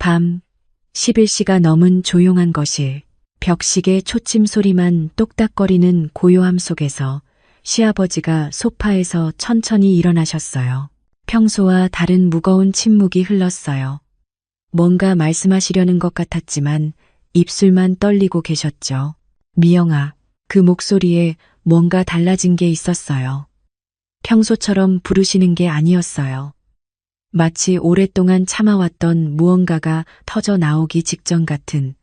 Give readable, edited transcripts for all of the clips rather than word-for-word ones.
밤 11시가 넘은 조용한 거실. 벽시계 초침 소리만 똑딱거리는 고요함 속에서 시아버지가 소파에서 천천히 일어나셨어요. 평소와 다른 무거운 침묵이 흘렀어요. 뭔가 말씀하시려는 것 같았지만 입술만 떨리고 계셨죠. 미영아, 그 목소리에 뭔가 달라진 게 있었어요. 평소처럼 부르시는 게 아니었어요. 마치 오랫동안 참아왔던 무언가가 터져 나오기 직전 같은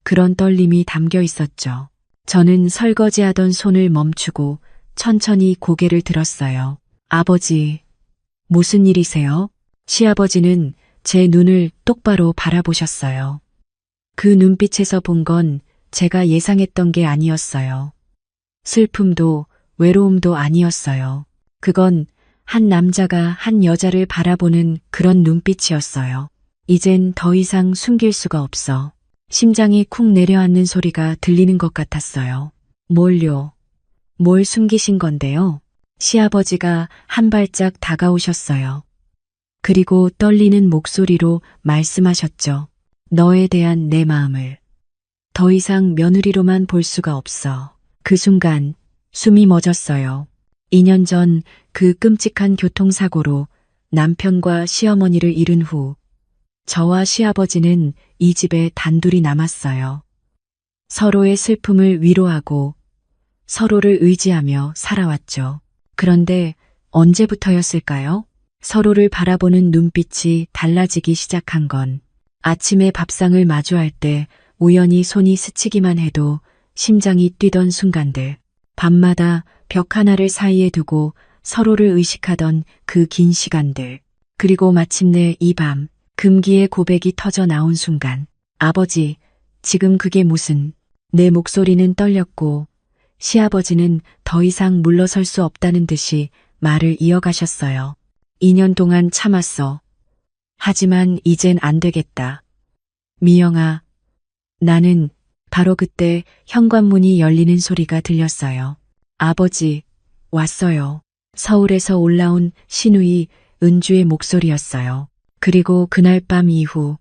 그런 떨림이 담겨 있었죠. 저는 설거지하던 손을 멈추고 천천히 고개를 들었어요. 아버지, 무슨 일이세요? 시아버지는 제 눈을 똑바로 바라보셨어요. 그 눈빛에서 본 건 제가 예상했던 게 아니었어요. 슬픔도 외로움도 아니었어요. 그건 한 남자가 한 여자를 바라보는 그런 눈빛이었어요. 이젠 더 이상 숨길 수가 없어. 심장이 쿵 내려앉는 소리가 들리는 것 같았어요. 뭘요? 뭘 숨기신 건데요? 시아버지가 한 발짝 다가오셨어요. 그리고 떨리는 목소리로 말씀하셨죠. 너에 대한 내 마음을 더 이상 며느리로만 볼 수가 없어. 그 순간 숨이 멎었어요. 2년 전 그 끔찍한 교통사고로 남편과 시어머니를 잃은 후 저와 시아버지는 이 집에 단둘이 남았어요. 서로의 슬픔을 위로하고 서로를 의지하며 살아왔죠. 그런데 언제부터였을까요? 서로를 바라보는 눈빛이 달라지기 시작한 건 아침에 밥상을 마주할 때 우연히 손이 스치기만 해도 심장이 뛰던 순간들, 밤마다 벽 하나를 사이에 두고 서로를 의식하던 그 긴 시간들, 그리고 마침내 이 밤 금기의 고백이 터져 나온 순간, 아버지, 지금 그게 무슨... 내 목소리는 떨렸고 시아버지는 더 이상 물러설 수 없다는 듯이 말을 이어가셨어요. 2년 동안 참았어. 하지만 이젠 안 되겠다. 미영아, 나는... 바로 그때 현관문이 열리는 소리가 들렸어요. 아버지, 왔어요. 서울에서 올라온 시누이 은주의 목소리였어요. 그리고 그날 밤 이후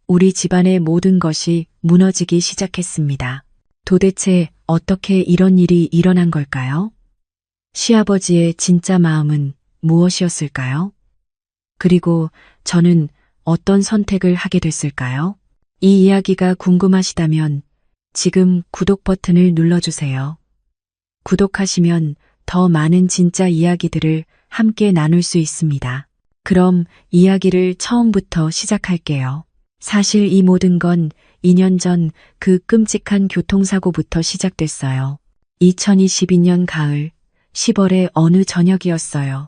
우리 집안의 모든 것이 무너지기 시작했습니다. 도대체 어떻게 이런 일이 일어난 걸까요? 시아버지의 진짜 마음은 무엇이었을까요? 그리고 저는 어떤 선택을 하게 됐을까요? 이 이야기가 궁금하시다면 지금 구독 버튼을 눌러주세요. 구독하시면 더 많은 진짜 이야기들을 함께 나눌 수 있습니다. 그럼 이야기를 처음부터 시작할게요. 사실 이 모든 건 2년 전 그 끔찍한 교통사고부터 시작됐어요. 2022년 가을 10월의 어느 저녁이었어요.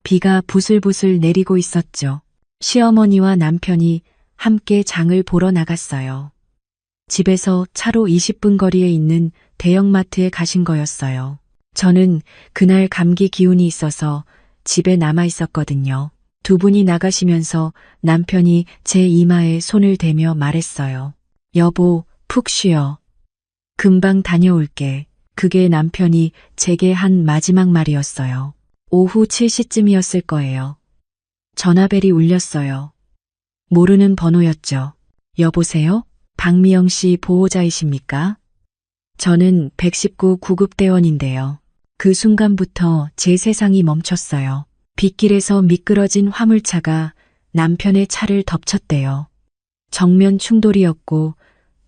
비가 부슬부슬 내리고 있었죠. 시어머니와 남편이 함께 장을 보러 나갔어요. 집에서 차로 20분 거리에 있는 대형마트에 가신 거였어요. 저는 그날 감기 기운이 있어서 집에 남아 있었거든요. 두 분이 나가시면서 남편이 제 이마에 손을 대며 말했어요. 여보, 푹 쉬어. 금방 다녀올게. 그게 남편이 제게 한 마지막 말이었어요. 오후 7시쯤이었을 거예요. 전화벨이 울렸어요. 모르는 번호였죠. 여보세요? 박미영 씨 보호자이십니까? 저는 119 구급대원인데요. 그 순간부터 제 세상이 멈췄어요. 빗길에서 미끄러진 화물차가 남편의 차를 덮쳤대요. 정면 충돌이었고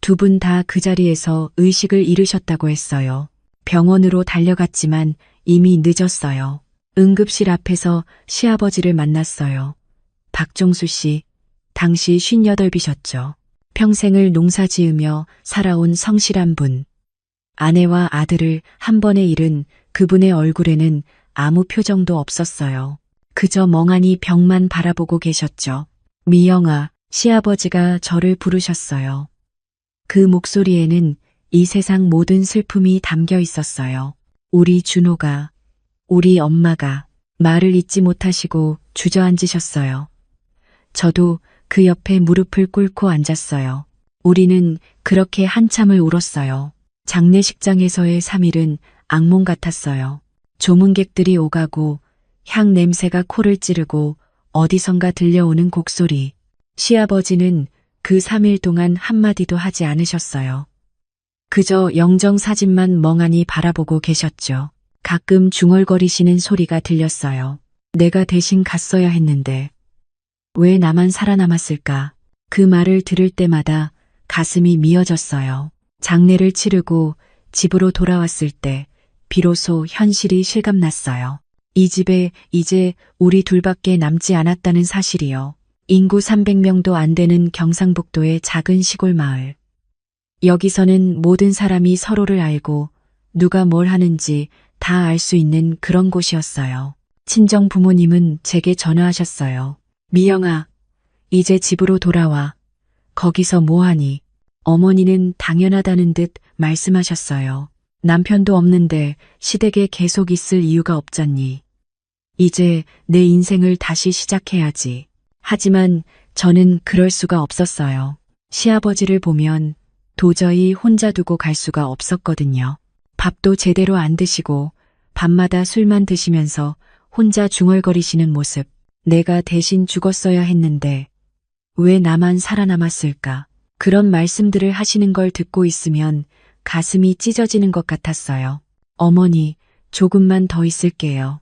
두 분 다 그 자리에서 의식을 잃으셨다고 했어요. 병원으로 달려갔지만 이미 늦었어요. 응급실 앞에서 시아버지를 만났어요. 박종수 씨, 당시 58이셨죠. 평생을 농사 지으며 살아온 성실한 분. 아내와 아들을 한 번에 잃은 그분의 얼굴에는 아무 표정도 없었어요. 그저 멍하니 벽만 바라보고 계셨죠. 미영아, 시아버지가 저를 부르셨어요. 그 목소리에는 이 세상 모든 슬픔이 담겨 있었어요. 우리 준호가, 우리 엄마가 말을 잇지 못하시고 주저앉으셨어요. 저도 그 옆에 무릎을 꿇고 앉았어요. 우리는 그렇게 한참을 울었어요. 장례식장에서의 3일은 악몽 같았어요. 조문객들이 오가고 향 냄새가 코를 찌르고 어디선가 들려오는 곡소리. 시아버지는 그 3일 동안 한마디도 하지 않으셨어요. 그저 영정 사진만 멍하니 바라보고 계셨죠. 가끔 중얼거리시는 소리가 들렸어요. 내가 대신 갔어야 했는데 왜 나만 살아남았을까? 그 말을 들을 때마다 가슴이 미어졌어요. 장례를 치르고 집으로 돌아왔을 때 비로소 현실이 실감났어요. 이 집에 이제 우리 둘밖에 남지 않았다는 사실이요. 인구 300명도 안 되는 경상북도의 작은 시골 마을. 여기서는 모든 사람이 서로를 알고 누가 뭘 하는지 다 알 수 있는 그런 곳이었어요. 친정 부모님은 제게 전화하셨어요. 미영아, 이제 집으로 돌아와. 거기서 뭐하니? 어머니는 당연하다는 듯 말씀하셨어요. 남편도 없는데 시댁에 계속 있을 이유가 없잖니. 이제 내 인생을 다시 시작해야지. 하지만 저는 그럴 수가 없었어요. 시아버지를 보면 도저히 혼자 두고 갈 수가 없었거든요. 밥도 제대로 안 드시고 밤마다 술만 드시면서 혼자 중얼거리시는 모습. 내가 대신 죽었어야 했는데 왜 나만 살아남았을까? 그런 말씀들을 하시는 걸 듣고 있으면 가슴이 찢어지는 것 같았어요. 어머니, 조금만 더 있을게요.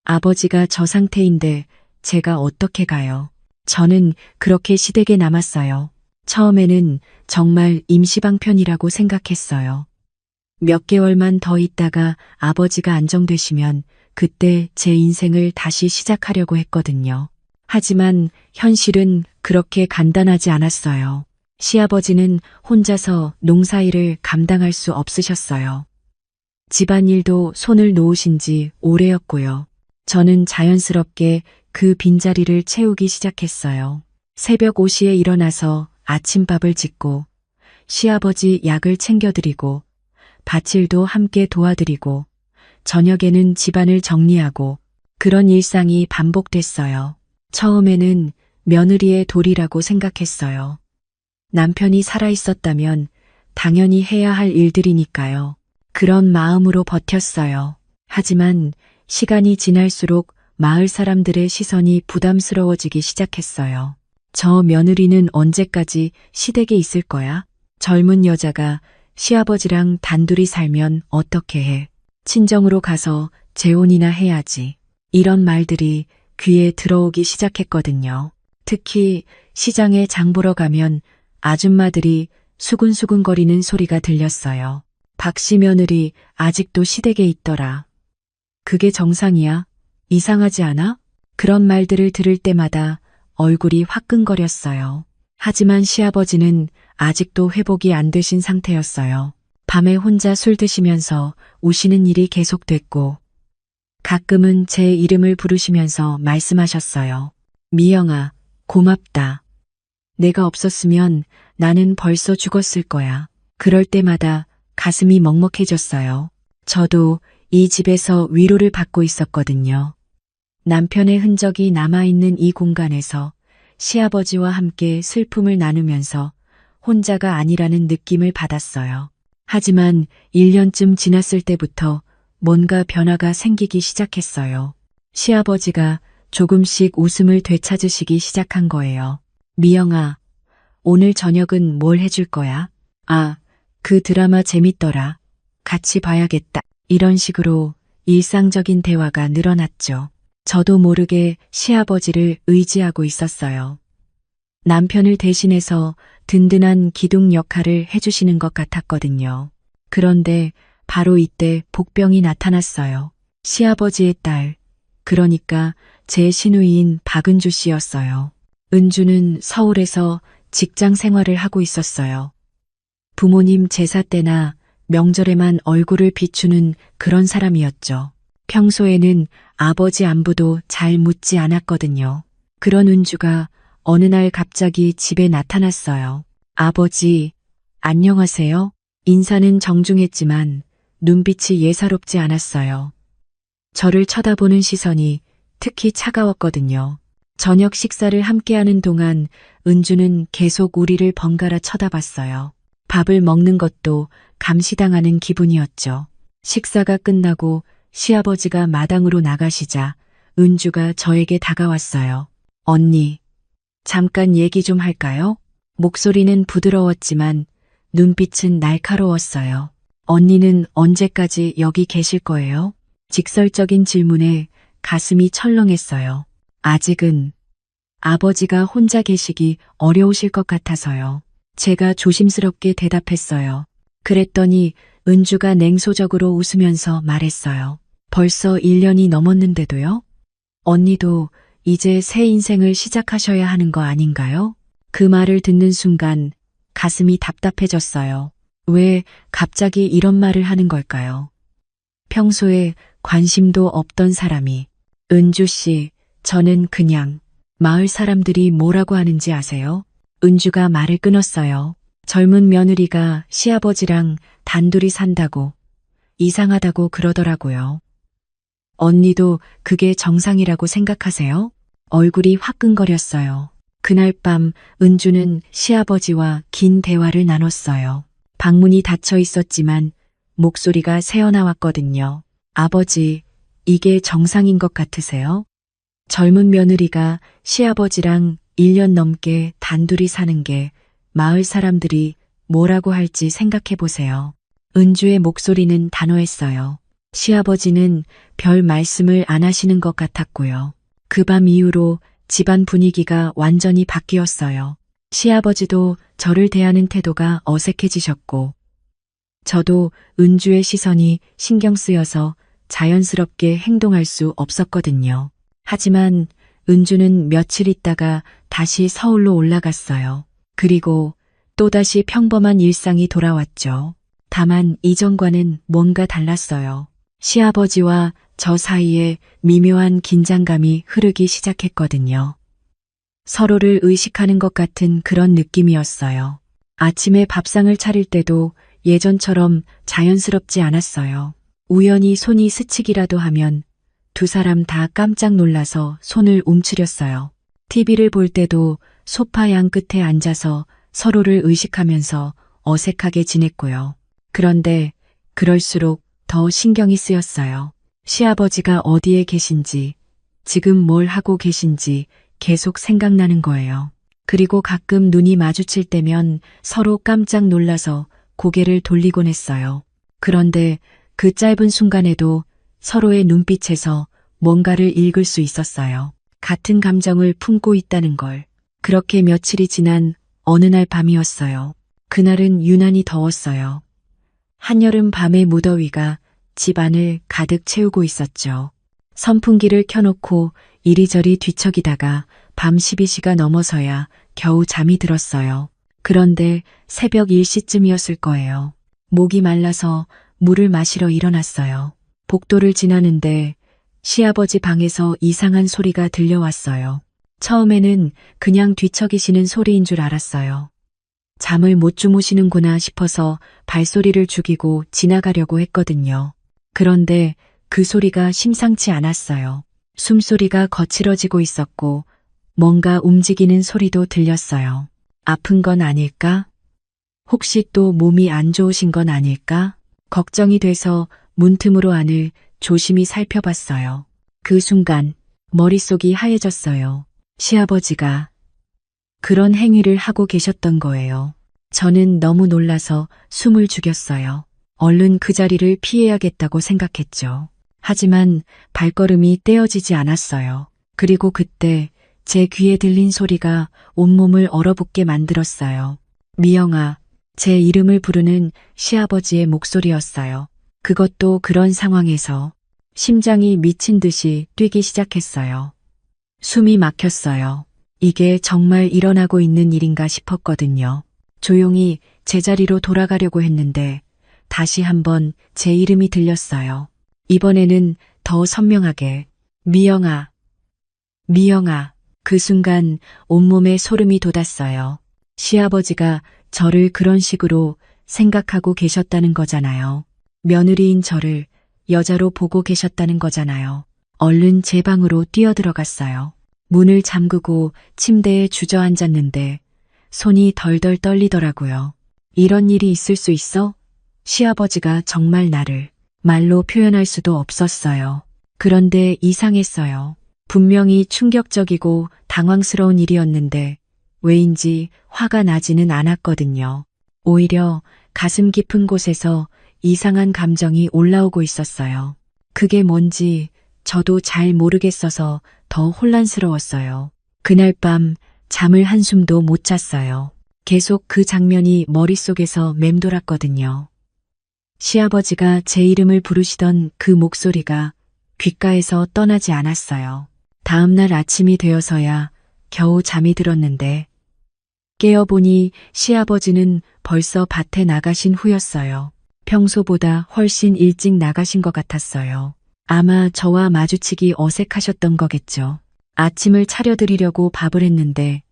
아버지가 저 상태인데 제가 어떻게 가요? 저는 그렇게 시댁에 남았어요. 처음에는 정말 임시방편이라고 생각했어요. 몇 개월만 더 있다가 아버지가 안정되시면 그때 제 인생을 다시 시작하려고 했거든요. 하지만 현실은 그렇게 간단하지 않았어요. 시아버지는 혼자서 농사일을 감당할 수 없으셨어요. 집안일도 손을 놓으신 지 오래였고요. 저는 자연스럽게 그 빈자리를 채우기 시작했어요. 새벽 5시에 일어나서 아침밥을 짓고 시아버지 약을 챙겨드리고 밭일도 함께 도와드리고 저녁에는 집안을 정리하고 그런 일상이 반복됐어요. 처음에는 며느리의 도리라고 생각했어요. 남편이 살아있었다면 당연히 해야 할 일들이니까요. 그런 마음으로 버텼어요. 하지만 시간이 지날수록 마을 사람들의 시선이 부담스러워지기 시작했어요. 저 며느리는 언제까지 시댁에 있을 거야? 젊은 여자가 시아버지랑 단둘이 살면 어떻게 해? 친정으로 가서 재혼이나 해야지. 이런 말들이 귀에 들어오기 시작했거든요. 특히 시장에 장 보러 가면 아줌마들이 수근수근거리는 소리가 들렸어요. 박씨 며느리 아직도 시댁에 있더라. 그게 정상이야? 이상하지 않아? 그런 말들을 들을 때마다 얼굴이 화끈거렸어요. 하지만 시아버지는 아직도 회복이 안 되신 상태였어요. 밤에 혼자 술 드시면서 우시는 일이 계속됐고 가끔은 제 이름을 부르시면서 말씀하셨어요. 미영아, 고맙다. 내가 없었으면 나는 벌써 죽었을 거야. 그럴 때마다 가슴이 먹먹해졌어요. 저도 이 집에서 위로를 받고 있었거든요. 남편의 흔적이 남아있는 이 공간에서 시아버지와 함께 슬픔을 나누면서 혼자가 아니라는 느낌을 받았어요. 하지만 1년쯤 지났을 때부터 뭔가 변화가 생기기 시작했어요. 시아버지가 조금씩 웃음을 되찾으시기 시작한 거예요. 미영아, 오늘 저녁은 뭘 해줄 거야? 아, 그 드라마 재밌더라. 같이 봐야겠다. 이런 식으로 일상적인 대화가 늘어났죠. 저도 모르게 시아버지를 의지하고 있었어요. 남편을 대신해서 든든한 기둥 역할을 해주시는 것 같았거든요. 그런데 바로 이때 복병이 나타났어요. 시아버지의 딸, 그러니까 제 시누이인 박은주 씨였어요. 은주는 서울에서 직장 생활을 하고 있었어요. 부모님 제사 때나 명절에만 얼굴을 비추는 그런 사람이었죠. 평소에는 아버지 안부도 잘 묻지 않았거든요. 그런 은주가 어느 날 갑자기 집에 나타났어요. 아버지, 안녕하세요. 인사는 정중했지만 눈빛이 예사롭지 않았어요. 저를 쳐다보는 시선이 특히 차가웠거든요. 저녁 식사를 함께하는 동안 은주는 계속 우리를 번갈아 쳐다봤어요. 밥을 먹는 것도 감시당하는 기분이었죠. 식사가 끝나고 시아버지가 마당으로 나가시자 은주가 저에게 다가왔어요. 언니, 잠깐 얘기 좀 할까요? 목소리는 부드러웠지만 눈빛은 날카로웠어요. 언니는 언제까지 여기 계실 거예요? 직설적인 질문에 가슴이 철렁했어요. 아직은 아버지가 혼자 계시기 어려우실 것 같아서요. 제가 조심스럽게 대답했어요. 그랬더니 은주가 냉소적으로 웃으면서 말했어요. 벌써 1년이 넘었는데도요? 언니도 이제 새 인생을 시작하셔야 하는 거 아닌가요? 그 말을 듣는 순간 가슴이 답답해졌어요. 왜 갑자기 이런 말을 하는 걸까요? 평소에 관심도 없던 사람이. 은주 씨, 저는 그냥 마을 사람들이 뭐라고 하는지 아세요? 은주가 말을 끊었어요. 젊은 며느리가 시아버지랑 단둘이 산다고 이상하다고 그러더라고요. 언니도 그게 정상이라고 생각하세요? 얼굴이 화끈거렸어요. 그날 밤 은주는 시아버지와 긴 대화를 나눴어요. 방문이 닫혀 있었지만 목소리가 새어나왔거든요. 아버지, 이게 정상인 것 같으세요? 젊은 며느리가 시아버지랑 1년 넘게 단둘이 사는 게 마을 사람들이 뭐라고 할지 생각해 보세요. 은주의 목소리는 단호했어요. 시아버지는 별 말씀을 안 하시는 것 같았고요. 그 밤 이후로 집안 분위기가 완전히 바뀌었어요. 시아버지도 저를 대하는 태도가 어색해지셨고, 저도 은주의 시선이 신경 쓰여서 자연스럽게 행동할 수 없었거든요. 하지만 은주는 며칠 있다가 다시 서울로 올라갔어요. 그리고 또다시 평범한 일상이 돌아왔죠. 다만 이전과는 뭔가 달랐어요. 시아버지와 저 사이에 미묘한 긴장감이 흐르기 시작했거든요. 서로를 의식하는 것 같은 그런 느낌이었어요. 아침에 밥상을 차릴 때도 예전처럼 자연스럽지 않았어요. 우연히 손이 스치기라도 하면 두 사람 다 깜짝 놀라서 손을 움츠렸어요. TV를 볼 때도 소파 양 끝에 앉아서 서로를 의식하면서 어색하게 지냈고요. 그런데 그럴수록 더 신경이 쓰였어요. 시아버지가 어디에 계신지, 지금 뭘 하고 계신지 계속 생각나는 거예요. 그리고 가끔 눈이 마주칠 때면 서로 깜짝 놀라서 고개를 돌리곤 했어요. 그런데 그 짧은 순간에도 서로의 눈빛에서 뭔가를 읽을 수 있었어요. 같은 감정을 품고 있다는 걸. 그렇게 며칠이 지난 어느 날 밤이었어요. 그날은 유난히 더웠어요. 한여름 밤의 무더위가 집안을 가득 채우고 있었죠. 선풍기를 켜놓고 이리저리 뒤척이다가 밤 12시가 넘어서야 겨우 잠이 들었어요. 그런데 새벽 1시쯤이었을 거예요. 목이 말라서 물을 마시러 일어났어요. 복도를 지나는데 시아버지 방에서 이상한 소리가 들려왔어요. 처음에는 그냥 뒤척이시는 소리인 줄 알았어요. 잠을 못 주무시는구나 싶어서 발소리를 죽이고 지나가려고 했거든요. 그런데 그 소리가 심상치 않았어요. 숨소리가 거칠어지고 있었고 뭔가 움직이는 소리도 들렸어요. 아픈 건 아닐까? 혹시 또 몸이 안 좋으신 건 아닐까? 걱정이 돼서 문틈으로 안을 조심히 살펴봤어요. 그 순간 머릿속이 하얘졌어요. 시아버지가 그런 행위를 하고 계셨던 거예요. 저는 너무 놀라서 숨을 죽였어요. 얼른 그 자리를 피해야겠다고 생각했죠. 하지만 발걸음이 떼어지지 않았어요. 그리고 그때 제 귀에 들린 소리가 온몸을 얼어붙게 만들었어요. 미영아, 제 이름을 부르는 시아버지의 목소리였어요. 그것도 그런 상황에서 심장이 미친 듯이 뛰기 시작했어요. 숨이 막혔어요. 이게 정말 일어나고 있는 일인가 싶었거든요. 조용히 제자리로 돌아가려고 했는데 다시 한번 제 이름이 들렸어요. 이번에는 더 선명하게 미영아, 미영아. 그 순간 온몸에 소름이 돋았어요. 시아버지가 저를 그런 식으로 생각하고 계셨다는 거잖아요. 며느리인 저를 여자로 보고 계셨다는 거잖아요. 얼른 제 방으로 뛰어들어갔어요. 문을 잠그고 침대에 주저앉았는데 손이 덜덜 떨리더라고요. 이런 일이 있을 수 있어? 시아버지가 정말 나를 말로 표현할 수도 없었어요. 그런데 이상했어요. 분명히 충격적이고 당황스러운 일이었는데 왜인지 화가 나지는 않았거든요. 오히려 가슴 깊은 곳에서 이상한 감정이 올라오고 있었어요. 그게 뭔지 저도 잘 모르겠어서 더 혼란스러웠어요. 그날 밤 잠을 한숨도 못 잤어요. 계속 그 장면이 머릿속에서 맴돌았거든요. 시아버지가 제 이름을 부르시던 그 목소리가 귓가에서 떠나지 않았어요. 다음날 아침이 되어서야 겨우 잠이 들었는데 깨어보니 시아버지는 벌써 밭에 나가신 후였어요. 평소보다 훨씬 일찍 나가신 것 같았어요. 아마 저와 마주치기 어색하셨던 거겠죠. 아침을 차려드리려고 밥을 했는데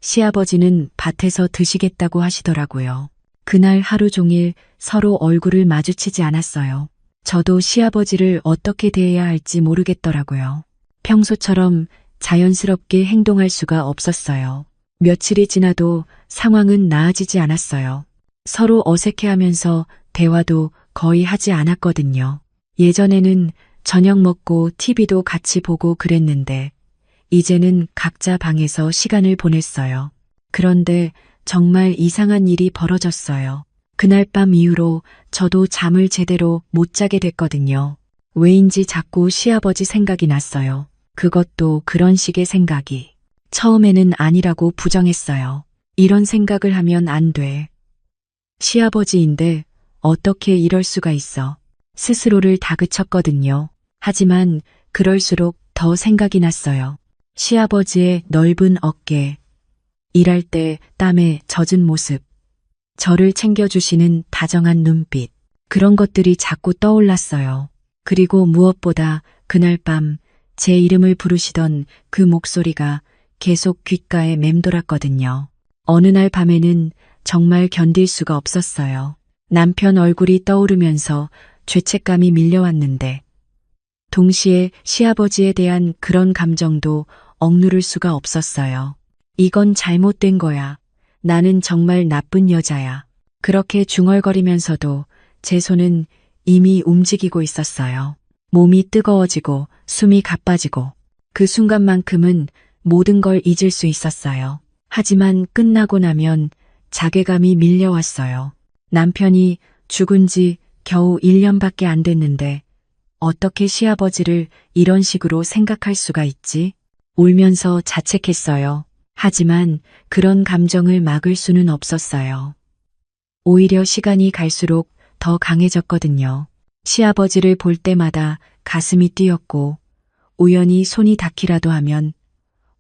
시아버지는 밭에서 드시겠다고 하시더라고요. 그날 하루 종일 서로 얼굴을 마주치지 않았어요. 저도 시아버지를 어떻게 대해야 할지 모르겠더라고요. 평소처럼 자연스럽게 행동할 수가 없었어요. 며칠이 지나도 상황은 나아지지 않았어요. 서로 어색해하면서 대화도 거의 하지 않았거든요. 예전에는 저녁 먹고 TV도 같이 보고 그랬는데 이제는 각자 방에서 시간을 보냈어요. 그런데 정말 이상한 일이 벌어졌어요. 그날 밤 이후로 저도 잠을 제대로 못 자게 됐거든요. 왜인지 자꾸 시아버지 생각이 났어요. 그것도 그런 식의 생각이. 처음에는 아니라고 부정했어요. 이런 생각을 하면 안 돼. 시아버지인데 어떻게 이럴 수가 있어. 스스로를 다그쳤거든요. 하지만 그럴수록 더 생각이 났어요. 시아버지의 넓은 어깨, 일할 때 땀에 젖은 모습, 저를 챙겨주시는 다정한 눈빛, 그런 것들이 자꾸 떠올랐어요. 그리고 무엇보다 그날 밤 제 이름을 부르시던 그 목소리가 계속 귓가에 맴돌았거든요. 어느 날 밤에는 정말 견딜 수가 없었어요. 남편 얼굴이 떠오르면서 죄책감이 밀려왔는데 동시에 시아버지에 대한 그런 감정도 억누를 수가 없었어요. 이건 잘못된 거야. 나는 정말 나쁜 여자야. 그렇게 중얼거리면서도 제 손은 이미 움직이고 있었어요. 몸이 뜨거워지고 숨이 가빠지고 그 순간만큼은 모든 걸 잊을 수 있었어요. 하지만 끝나고 나면 자괴감이 밀려왔어요. 남편이 죽은 지 겨우 1년밖에 안 됐는데 어떻게 시아버지를 이런 식으로 생각할 수가 있지? 울면서 자책했어요. 하지만 그런 감정을 막을 수는 없었어요. 오히려 시간이 갈수록 더 강해졌거든요. 시아버지를 볼 때마다 가슴이 뛰었고 우연히 손이 닿기라도 하면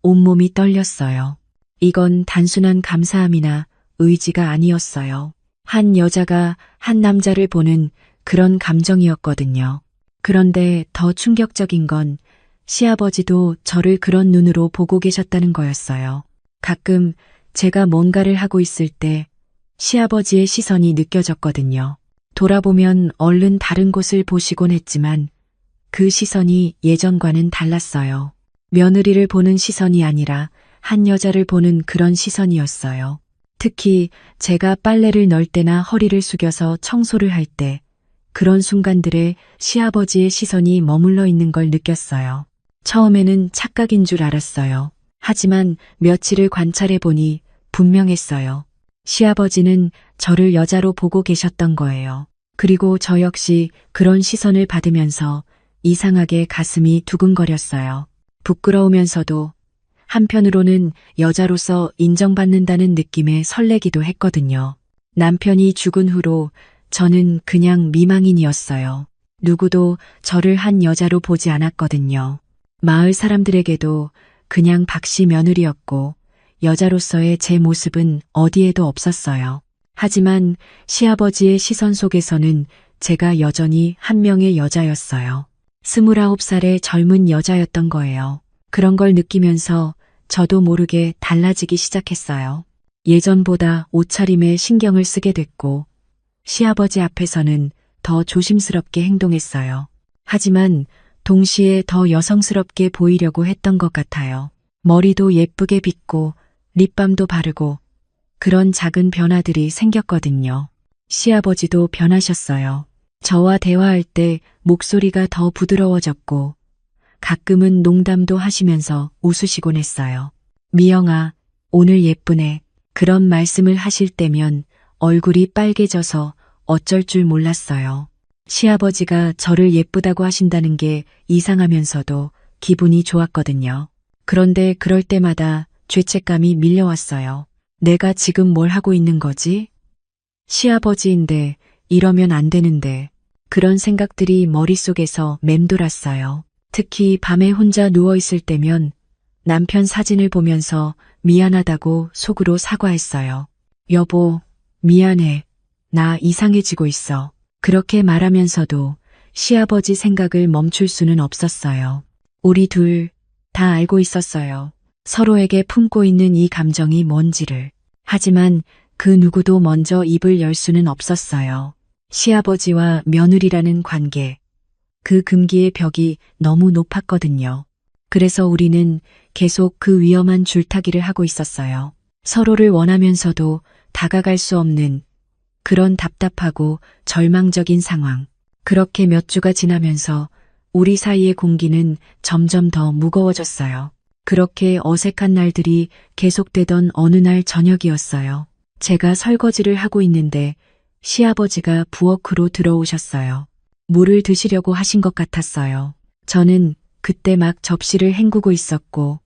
온몸이 떨렸어요. 이건 단순한 감사함이나 의지가 아니었어요. 한 여자가 한 남자를 보는 그런 감정이었거든요. 그런데 더 충격적인 건 시아버지도 저를 그런 눈으로 보고 계셨다는 거였어요. 가끔 제가 뭔가를 하고 있을 때 시아버지의 시선이 느껴졌거든요. 돌아보면 얼른 다른 곳을 보시곤 했지만 그 시선이 예전과는 달랐어요. 며느리를 보는 시선이 아니라 한 여자를 보는 그런 시선이었어요. 특히 제가 빨래를 널 때나 허리를 숙여서 청소를 할 때 그런 순간들에 시아버지의 시선이 머물러 있는 걸 느꼈어요. 처음에는 착각인 줄 알았어요. 하지만 며칠을 관찰해 보니 분명했어요. 시아버지는 저를 여자로 보고 계셨던 거예요. 그리고 저 역시 그런 시선을 받으면서 이상하게 가슴이 두근거렸어요. 부끄러우면서도 한편으로는 여자로서 인정받는다는 느낌에 설레기도 했거든요. 남편이 죽은 후로 저는 그냥 미망인이었어요. 누구도 저를 한 여자로 보지 않았거든요. 마을 사람들에게도 그냥 박씨 며느리였고 여자로서의 제 모습은 어디에도 없었어요. 하지만 시아버지의 시선 속에서는 제가 여전히 한 명의 여자였어요. 29살의 젊은 여자였던 거예요. 그런 걸 느끼면서 저도 모르게 달라지기 시작했어요. 예전보다 옷차림에 신경을 쓰게 됐고 시아버지 앞에서는 더 조심스럽게 행동했어요. 하지만 동시에 더 여성스럽게 보이려고 했던 것 같아요. 머리도 예쁘게 빗고 립밤도 바르고 그런 작은 변화들이 생겼거든요. 시아버지도 변하셨어요. 저와 대화할 때 목소리가 더 부드러워졌고 가끔은 농담도 하시면서 웃으시곤 했어요. 미영아, 오늘 예쁘네. 그런 말씀을 하실 때면 얼굴이 빨개져서 어쩔 줄 몰랐어요. 시아버지가 저를 예쁘다고 하신다는 게 이상하면서도 기분이 좋았거든요. 그런데 그럴 때마다 죄책감이 밀려왔어요. 내가 지금 뭘 하고 있는 거지? 시아버지인데 이러면 안 되는데. 그런 생각들이 머릿속에서 맴돌았어요. 특히 밤에 혼자 누워있을 때면 남편 사진을 보면서 미안하다고 속으로 사과했어요. 여보, 미안해. 나 이상해지고 있어. 그렇게 말하면서도 시아버지 생각을 멈출 수는 없었어요. 우리 둘 다 알고 있었어요. 서로에게 품고 있는 이 감정이 뭔지를. 하지만 그 누구도 먼저 입을 열 수는 없었어요. 시아버지와 며느리라는 관계, 그 금기의 벽이 너무 높았거든요. 그래서 우리는 계속 그 위험한 줄타기를 하고 있었어요. 서로를 원하면서도 다가갈 수 없는 그런 답답하고 절망적인 상황. 그렇게 몇 주가 지나면서 우리 사이의 공기는 점점 더 무거워졌어요. 그렇게 어색한 날들이 계속되던 어느 날 저녁이었어요. 제가 설거지를 하고 있는데 시아버지가 부엌으로 들어오셨어요. 물을 드시려고 하신 것 같았어요. 저는 그때 막 접시를 헹구고 있었고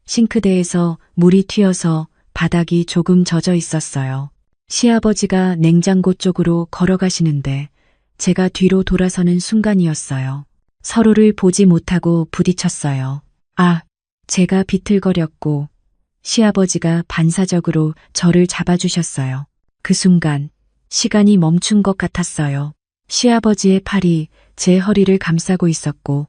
싱크대에서 물이 튀어서 바닥이 조금 젖어 있었어요. 시아버지가 냉장고 쪽으로 걸어가시는데 제가 뒤로 돌아서는 순간이었어요. 서로를 보지 못하고 부딪혔어요. 제가 비틀거렸고 시아버지가 반사적으로 저를 잡아주셨어요. 그 순간 시간이 멈춘 것 같았어요. 시아버지의 팔이 제 허리를 감싸고 있었고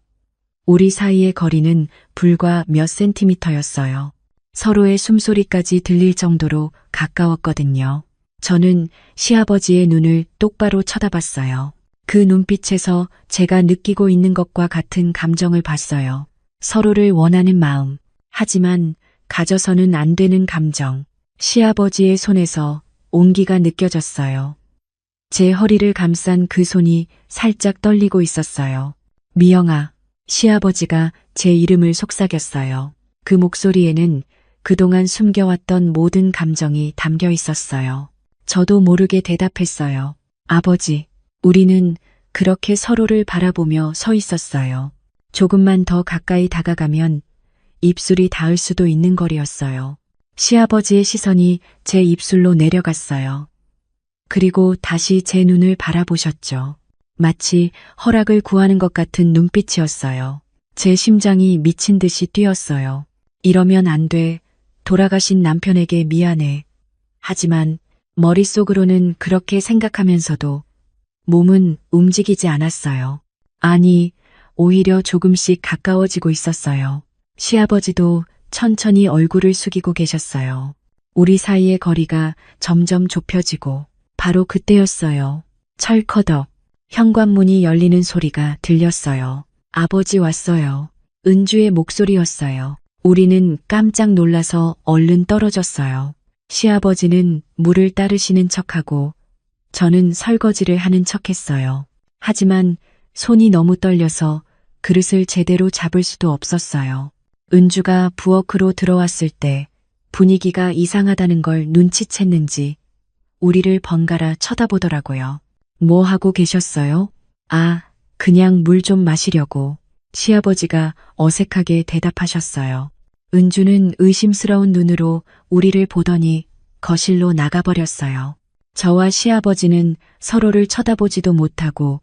우리 사이의 거리는 불과 몇 센티미터였어요. 서로의 숨소리까지 들릴 정도로 가까웠거든요. 저는 시아버지의 눈을 똑바로 쳐다봤어요. 그 눈빛에서 제가 느끼고 있는 것과 같은 감정을 봤어요. 서로를 원하는 마음, 하지만 가져서는 안 되는 감정. 시아버지의 손에서 온기가 느껴졌어요. 제 허리를 감싼 그 손이 살짝 떨리고 있었어요. 미영아, 시아버지가 제 이름을 속삭였어요. 그 목소리에는 그동안 숨겨왔던 모든 감정이 담겨 있었어요. 저도 모르게 대답했어요. 아버지. 우리는 그렇게 서로를 바라보며 서 있었어요. 조금만 더 가까이 다가가면 입술이 닿을 수도 있는 거리였어요. 시아버지의 시선이 제 입술로 내려갔어요. 그리고 다시 제 눈을 바라보셨죠. 마치 허락을 구하는 것 같은 눈빛이었어요. 제 심장이 미친 듯이 뛰었어요. 이러면 안 돼. 돌아가신 남편에게 미안해. 하지만 머릿속으로는 그렇게 생각하면서도 몸은 움직이지 않았어요. 아니, 오히려 조금씩 가까워지고 있었어요. 시아버지도 천천히 얼굴을 숙이고 계셨어요. 우리 사이의 거리가 점점 좁혀지고 바로 그때였어요. 철커덕 현관문이 열리는 소리가 들렸어요. 아버지 왔어요. 은주의 목소리였어요. 우리는 깜짝 놀라서 얼른 떨어졌어요. 시아버지는 물을 따르시는 척하고 저는 설거지를 하는 척했어요. 하지만 손이 너무 떨려서 그릇을 제대로 잡을 수도 없었어요. 은주가 부엌으로 들어왔을 때 분위기가 이상하다는 걸 눈치챘는지 우리를 번갈아 쳐다보더라고요. 뭐 하고 계셨어요? 그냥 물 좀 마시려고. 시아버지가 어색하게 대답하셨어요. 은주는 의심스러운 눈으로 우리를 보더니 거실로 나가버렸어요. 저와 시아버지는 서로를 쳐다보지도 못하고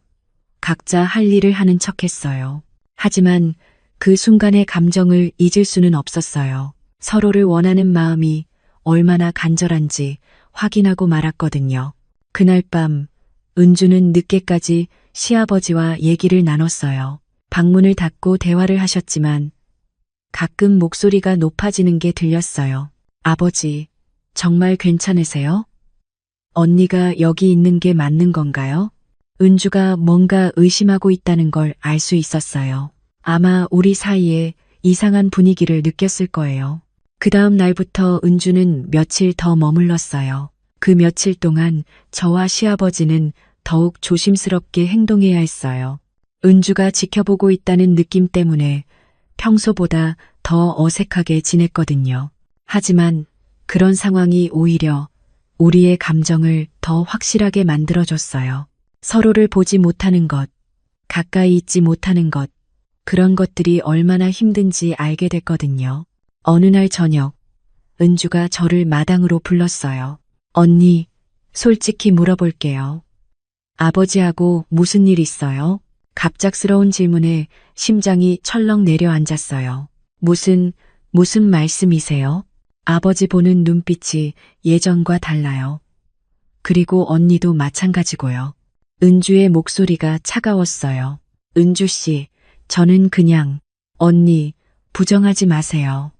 각자 할 일을 하는 척했어요. 하지만 그 순간의 감정을 잊을 수는 없었어요. 서로를 원하는 마음이 얼마나 간절한지 확인하고 말았거든요. 그날 밤 은주는 늦게까지 시아버지와 얘기를 나눴어요. 방문을 닫고 대화를 하셨지만 가끔 목소리가 높아지는 게 들렸어요. 아버지, 정말 괜찮으세요? 언니가 여기 있는 게 맞는 건가요? 은주가 뭔가 의심하고 있다는 걸 알 수 있었어요. 아마 우리 사이에 이상한 분위기를 느꼈을 거예요. 그 다음 날부터 은주는 며칠 더 머물렀어요. 그 며칠 동안 저와 시아버지는 더욱 조심스럽게 행동해야 했어요. 은주가 지켜보고 있다는 느낌 때문에 평소보다 더 어색하게 지냈거든요. 하지만 그런 상황이 오히려 우리의 감정을 더 확실하게 만들어줬어요. 서로를 보지 못하는 것, 가까이 있지 못하는 것, 그런 것들이 얼마나 힘든지 알게 됐거든요. 어느 날 저녁, 은주가 저를 마당으로 불렀어요. 언니, 솔직히 물어볼게요. 아버지하고 무슨 일 있어요? 갑작스러운 질문에 심장이 철렁 내려앉았어요. 무슨 말씀이세요? 아버지 보는 눈빛이 예전과 달라요. 그리고 언니도 마찬가지고요. 은주의 목소리가 차가웠어요. 은주 씨, 저는 그냥, 언니, 부정하지 마세요.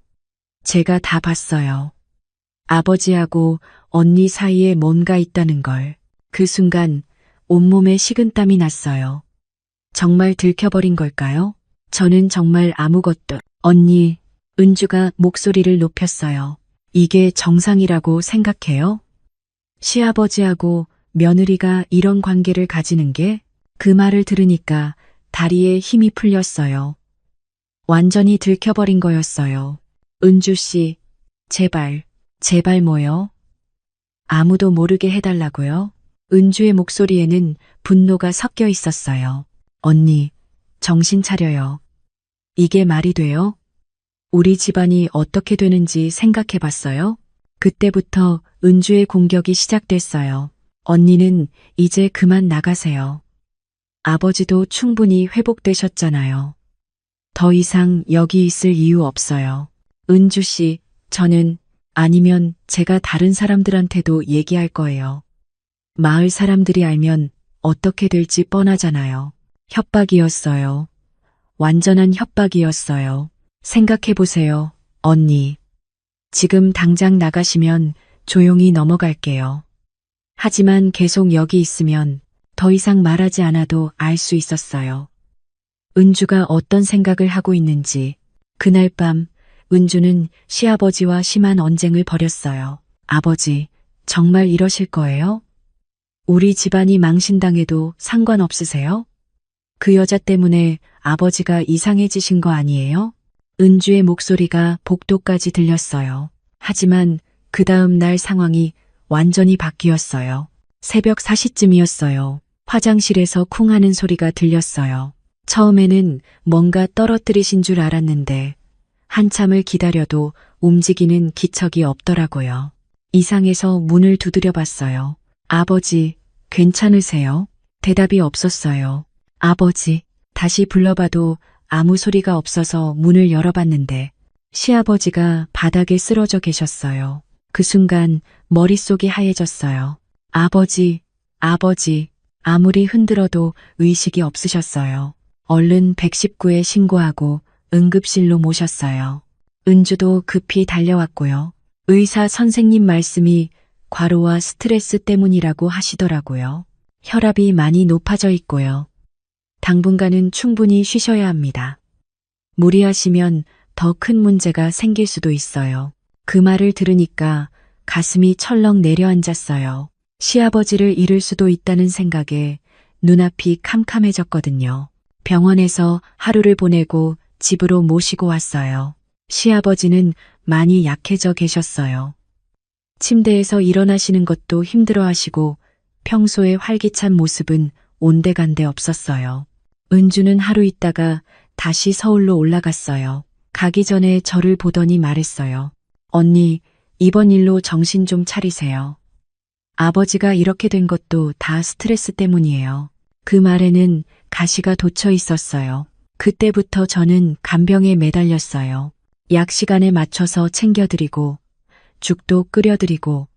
제가 다 봤어요. 아버지하고 언니 사이에 뭔가 있다는 걸. 그 순간 온몸에 식은땀이 났어요. 정말 들켜버린 걸까요? 저는 정말 아무것도. 언니, 은주가 목소리를 높였어요. 이게 정상이라고 생각해요? 시아버지하고 며느리가 이런 관계를 가지는 게? 그 말을 들으니까 다리에 힘이 풀렸어요. 완전히 들켜버린 거였어요. 은주 씨, 제발 뭐요? 아무도 모르게 해달라고요? 은주의 목소리에는 분노가 섞여 있었어요. 언니, 정신 차려요. 이게 말이 돼요? 우리 집안이 어떻게 되는지 생각해 봤어요? 그때부터 은주의 공격이 시작됐어요. 언니는 이제 그만 나가세요. 아버지도 충분히 회복되셨잖아요. 더 이상 여기 있을 이유 없어요. 은주 씨, 저는 아니면 제가 다른 사람들한테도 얘기할 거예요. 마을 사람들이 알면 어떻게 될지 뻔하잖아요. 협박이었어요. 완전한 협박이었어요. 생각해보세요, 언니. 지금 당장 나가시면 조용히 넘어갈게요. 하지만 계속 여기 있으면 더 이상 말하지 않아도 알 수 있었어요. 은주가 어떤 생각을 하고 있는지. 그날 밤 은주는 시아버지와 심한 언쟁을 벌였어요. 아버지, 정말 이러실 거예요? 우리 집안이 망신당해도 상관없으세요? 그 여자 때문에 아버지가 이상해지신 거 아니에요? 은주의 목소리가 복도까지 들렸어요. 하지만 그 다음 날 상황이 완전히 바뀌었어요. 새벽 4시쯤이었어요. 화장실에서 쿵 하는 소리가 들렸어요. 처음에는 뭔가 떨어뜨리신 줄 알았는데 한참을 기다려도 움직이는 기척이 없더라고요. 이상해서 문을 두드려 봤어요. 아버지, 괜찮으세요? 대답이 없었어요. 아버지, 다시 불러봐도 아무 소리가 없어서 문을 열어봤는데 시아버지가 바닥에 쓰러져 계셨어요. 그 순간 머릿속이 하얘졌어요. 아버지, 아무리 흔들어도 의식이 없으셨어요. 얼른 119에 신고하고 응급실로 모셨어요. 은주도 급히 달려왔고요. 의사 선생님 말씀이 과로와 스트레스 때문이라고 하시더라고요. 혈압이 많이 높아져 있고요. 당분간은 충분히 쉬셔야 합니다. 무리하시면 더 큰 문제가 생길 수도 있어요. 그 말을 들으니까 가슴이 철렁 내려앉았어요. 시아버지를 잃을 수도 있다는 생각에 눈앞이 캄캄해졌거든요. 병원에서 하루를 보내고 집으로 모시고 왔어요. 시아버지는 많이 약해져 계셨어요. 침대에서 일어나시는 것도 힘들어 하시고 평소의 활기찬 모습은 온데간데 없었어요. 은주는 하루 있다가 다시 서울로 올라갔어요. 가기 전에 저를 보더니 말했어요. 언니, 이번 일로 정신 좀 차리세요. 아버지가 이렇게 된 것도 다 스트레스 때문이에요. 그 말에는 가시가 돋쳐 있었어요. 그때부터 저는 간병에 매달렸어요. 약 시간에 맞춰서 챙겨드리고 죽도 끓여드리고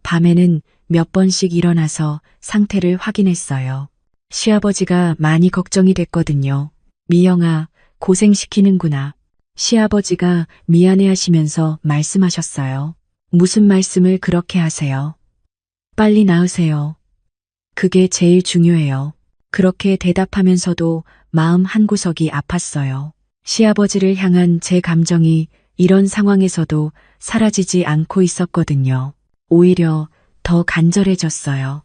밤에는 몇 번씩 일어나서 상태를 확인했어요. 시아버지가 많이 걱정이 됐거든요. 미영아, 고생시키는구나. 시아버지가 미안해하시면서 말씀하셨어요. 무슨 말씀을 그렇게 하세요? 빨리 나으세요. 그게 제일 중요해요. 그렇게 대답하면서도 마음 한구석이 아팠어요. 시아버지를 향한 제 감정이 이런 상황에서도 사라지지 않고 있었거든요. 오히려 더 간절해졌어요.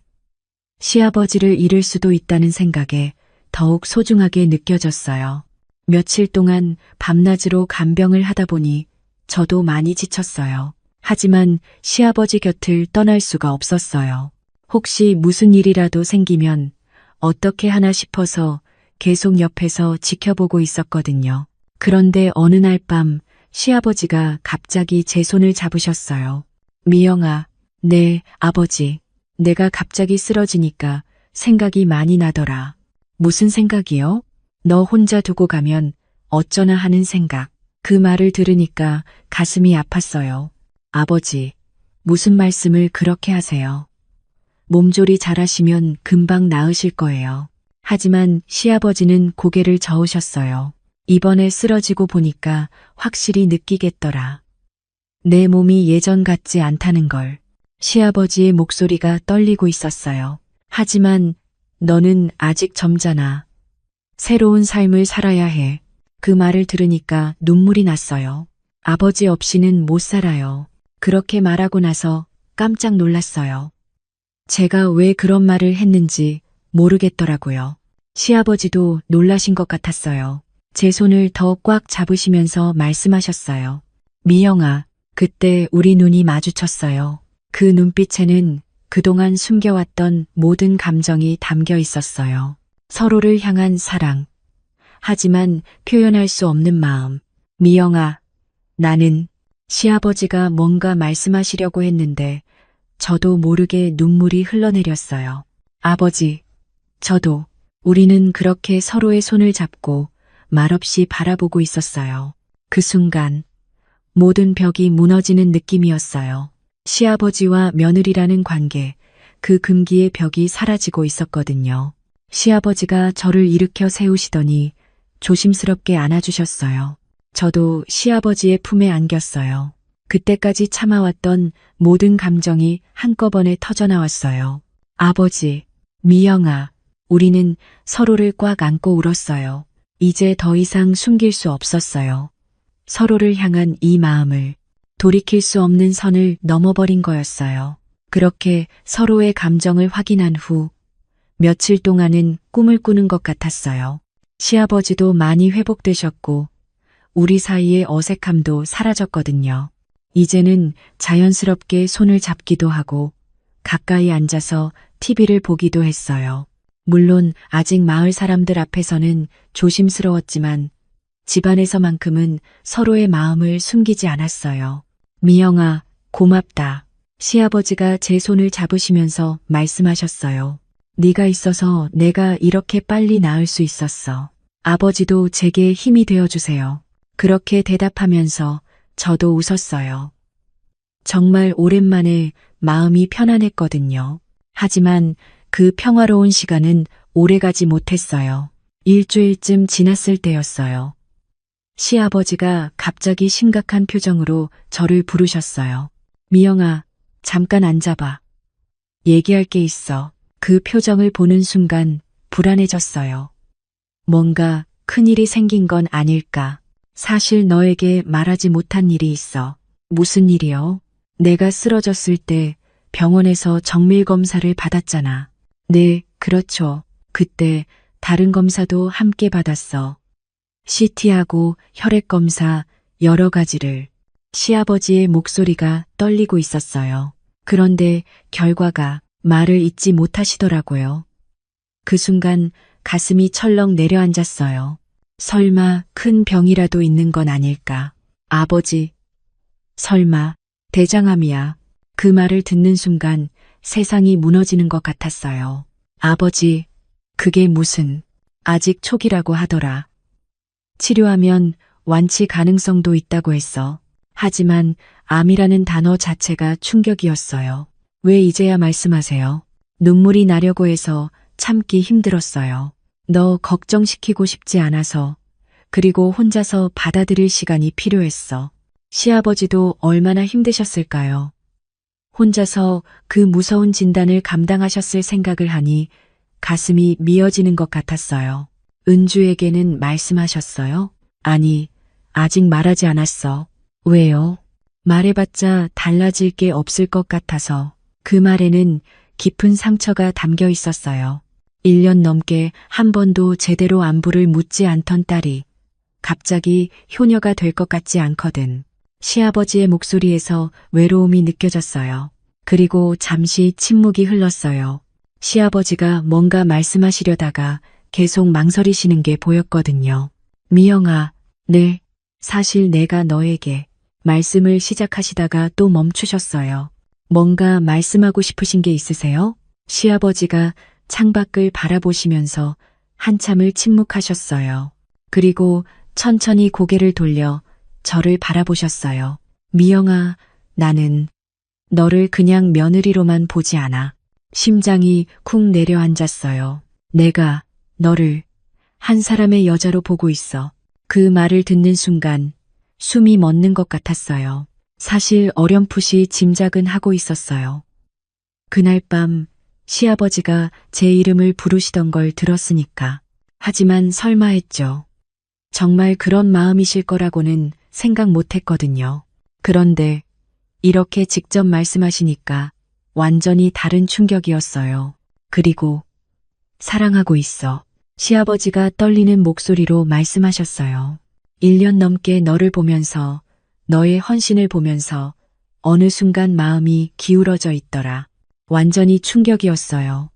시아버지를 잃을 수도 있다는 생각에 더욱 소중하게 느껴졌어요. 며칠 동안 밤낮으로 간병을 하다 보니 저도 많이 지쳤어요. 하지만 시아버지 곁을 떠날 수가 없었어요. 혹시 무슨 일이라도 생기면 어떻게 하나 싶어서 계속 옆에서 지켜보고 있었거든요. 그런데 어느 날 밤 시아버지가 갑자기 제 손을 잡으셨어요. 미영아, 네, 아버지. 내가 갑자기 쓰러지니까 생각이 많이 나더라. 무슨 생각이요? 너 혼자 두고 가면 어쩌나 하는 생각. 그 말을 들으니까 가슴이 아팠어요. 아버지, 무슨 말씀을 그렇게 하세요? 몸조리 잘하시면 금방 나으실 거예요. 하지만 시아버지는 고개를 저으셨어요. 이번에 쓰러지고 보니까 확실히 느끼겠더라. 내 몸이 예전 같지 않다는 걸. 시아버지의 목소리가 떨리고 있었어요. 하지만 너는 아직 젊잖아. 새로운 삶을 살아야 해. 그 말을 들으니까 눈물이 났어요. 아버지 없이는 못 살아요. 그렇게 말하고 나서 깜짝 놀랐어요. 제가 왜 그런 말을 했는지 모르겠더라고요. 시아버지도 놀라신 것 같았어요. 제 손을 더 꽉 잡으시면서 말씀하셨어요. 미영아, 그때 우리 눈이 마주쳤어요. 그 눈빛에는 그동안 숨겨왔던 모든 감정이 담겨 있었어요. 서로를 향한 사랑. 하지만 표현할 수 없는 마음. 미영아, 나는 시아버지가 뭔가 말씀하시려고 했는데 저도 모르게 눈물이 흘러내렸어요. 아버지, 저도. 우리는 그렇게 서로의 손을 잡고 말없이 바라보고 있었어요. 그 순간 모든 벽이 무너지는 느낌이었어요. 시아버지와 며느리라는 관계, 그 금기의 벽이 사라지고 있었거든요. 시아버지가 저를 일으켜 세우시더니 조심스럽게 안아주셨어요. 저도 시아버지의 품에 안겼어요. 그때까지 참아왔던 모든 감정이 한꺼번에 터져나왔어요. 아버지, 미영아, 우리는 서로를 꽉 안고 울었어요. 이제 더 이상 숨길 수 없었어요. 서로를 향한 이 마음을, 돌이킬 수 없는 선을 넘어버린 거였어요. 그렇게 서로의 감정을 확인한 후 며칠 동안은 꿈을 꾸는 것 같았어요. 시아버지도 많이 회복되셨고 우리 사이의 어색함도 사라졌거든요. 이제는 자연스럽게 손을 잡기도 하고 가까이 앉아서 TV를 보기도 했어요. 물론 아직 마을 사람들 앞에서는 조심스러웠지만 집안에서만큼은 서로의 마음을 숨기지 않았어요. 미영아, 고맙다. 시아버지가 제 손을 잡으시면서 말씀하셨어요. 네가 있어서 내가 이렇게 빨리 나을 수 있었어. 아버지도 제게 힘이 되어주세요. 그렇게 대답하면서 저도 웃었어요. 정말 오랜만에 마음이 편안했거든요. 하지만 그 평화로운 시간은 오래가지 못했어요. 일주일쯤 지났을 때였어요. 시아버지가 갑자기 심각한 표정으로 저를 부르셨어요. 미영아, 잠깐 앉아봐. 얘기할 게 있어. 그 표정을 보는 순간 불안해졌어요. 뭔가 큰일이 생긴 건 아닐까. 사실 너에게 말하지 못한 일이 있어. 무슨 일이요? 내가 쓰러졌을 때 병원에서 정밀 검사를 받았잖아. 네, 그렇죠. 그때 다른 검사도 함께 받았어. CT하고 혈액 검사 여러 가지를. 시아버지의 목소리가 떨리고 있었어요. 그런데 결과가 말을 잇지 못하시더라고요. 그 순간 가슴이 철렁 내려앉았어요. 설마 큰 병이라도 있는 건 아닐까? 아버지, 설마 대장암이야. 그 말을 듣는 순간 세상이 무너지는 것 같았어요. 아버지, 그게 무슨, 아직 초기라고 하더라. 치료하면 완치 가능성도 있다고 했어. 하지만 암이라는 단어 자체가 충격이었어요. 왜 이제야 말씀하세요? 눈물이 나려고 해서 참기 힘들었어요. 너 걱정시키고 싶지 않아서, 그리고 혼자서 받아들일 시간이 필요했어. 시아버지도 얼마나 힘드셨을까요? 혼자서 그 무서운 진단을 감당하셨을 생각을 하니 가슴이 미어지는 것 같았어요. 은주에게는 말씀하셨어요? 아니, 아직 말하지 않았어. 왜요? 말해봤자 달라질 게 없을 것 같아서. 그 말에는 깊은 상처가 담겨 있었어요. 1년 넘게 한 번도 제대로 안부를 묻지 않던 딸이 갑자기 효녀가 될 것 같지 않거든. 시아버지의 목소리에서 외로움이 느껴졌어요. 그리고 잠시 침묵이 흘렀어요. 시아버지가 뭔가 말씀하시려다가 계속 망설이시는 게 보였거든요. 미영아, 네, 사실 내가 너에게 말씀을 시작하시다가 또 멈추셨어요. 뭔가 말씀하고 싶으신 게 있으세요? 시아버지가 창밖을 바라보시면서 한참을 침묵하셨어요. 그리고 천천히 고개를 돌려 저를 바라보셨어요. 미영아, 나는 너를 그냥 며느리로만 보지 않아. 심장이 쿵 내려앉았어요. 내가 너를 한 사람의 여자로 보고 있어. 그 말을 듣는 순간 숨이 멎는 것 같았어요. 사실 어렴풋이 짐작은 하고 있었어요. 그날 밤 시아버지가 제 이름을 부르시던 걸 들었으니까. 하지만 설마 했죠. 정말 그런 마음이실 거라고는 생각 못 했거든요. 그런데 이렇게 직접 말씀하시니까 완전히 다른 충격이었어요. 그리고 사랑하고 있어. 시아버지가 떨리는 목소리로 말씀하셨어요. 1년 넘게 너를 보면서, 너의 헌신을 보면서 어느 순간 마음이 기울어져 있더라. 완전히 충격이었어요.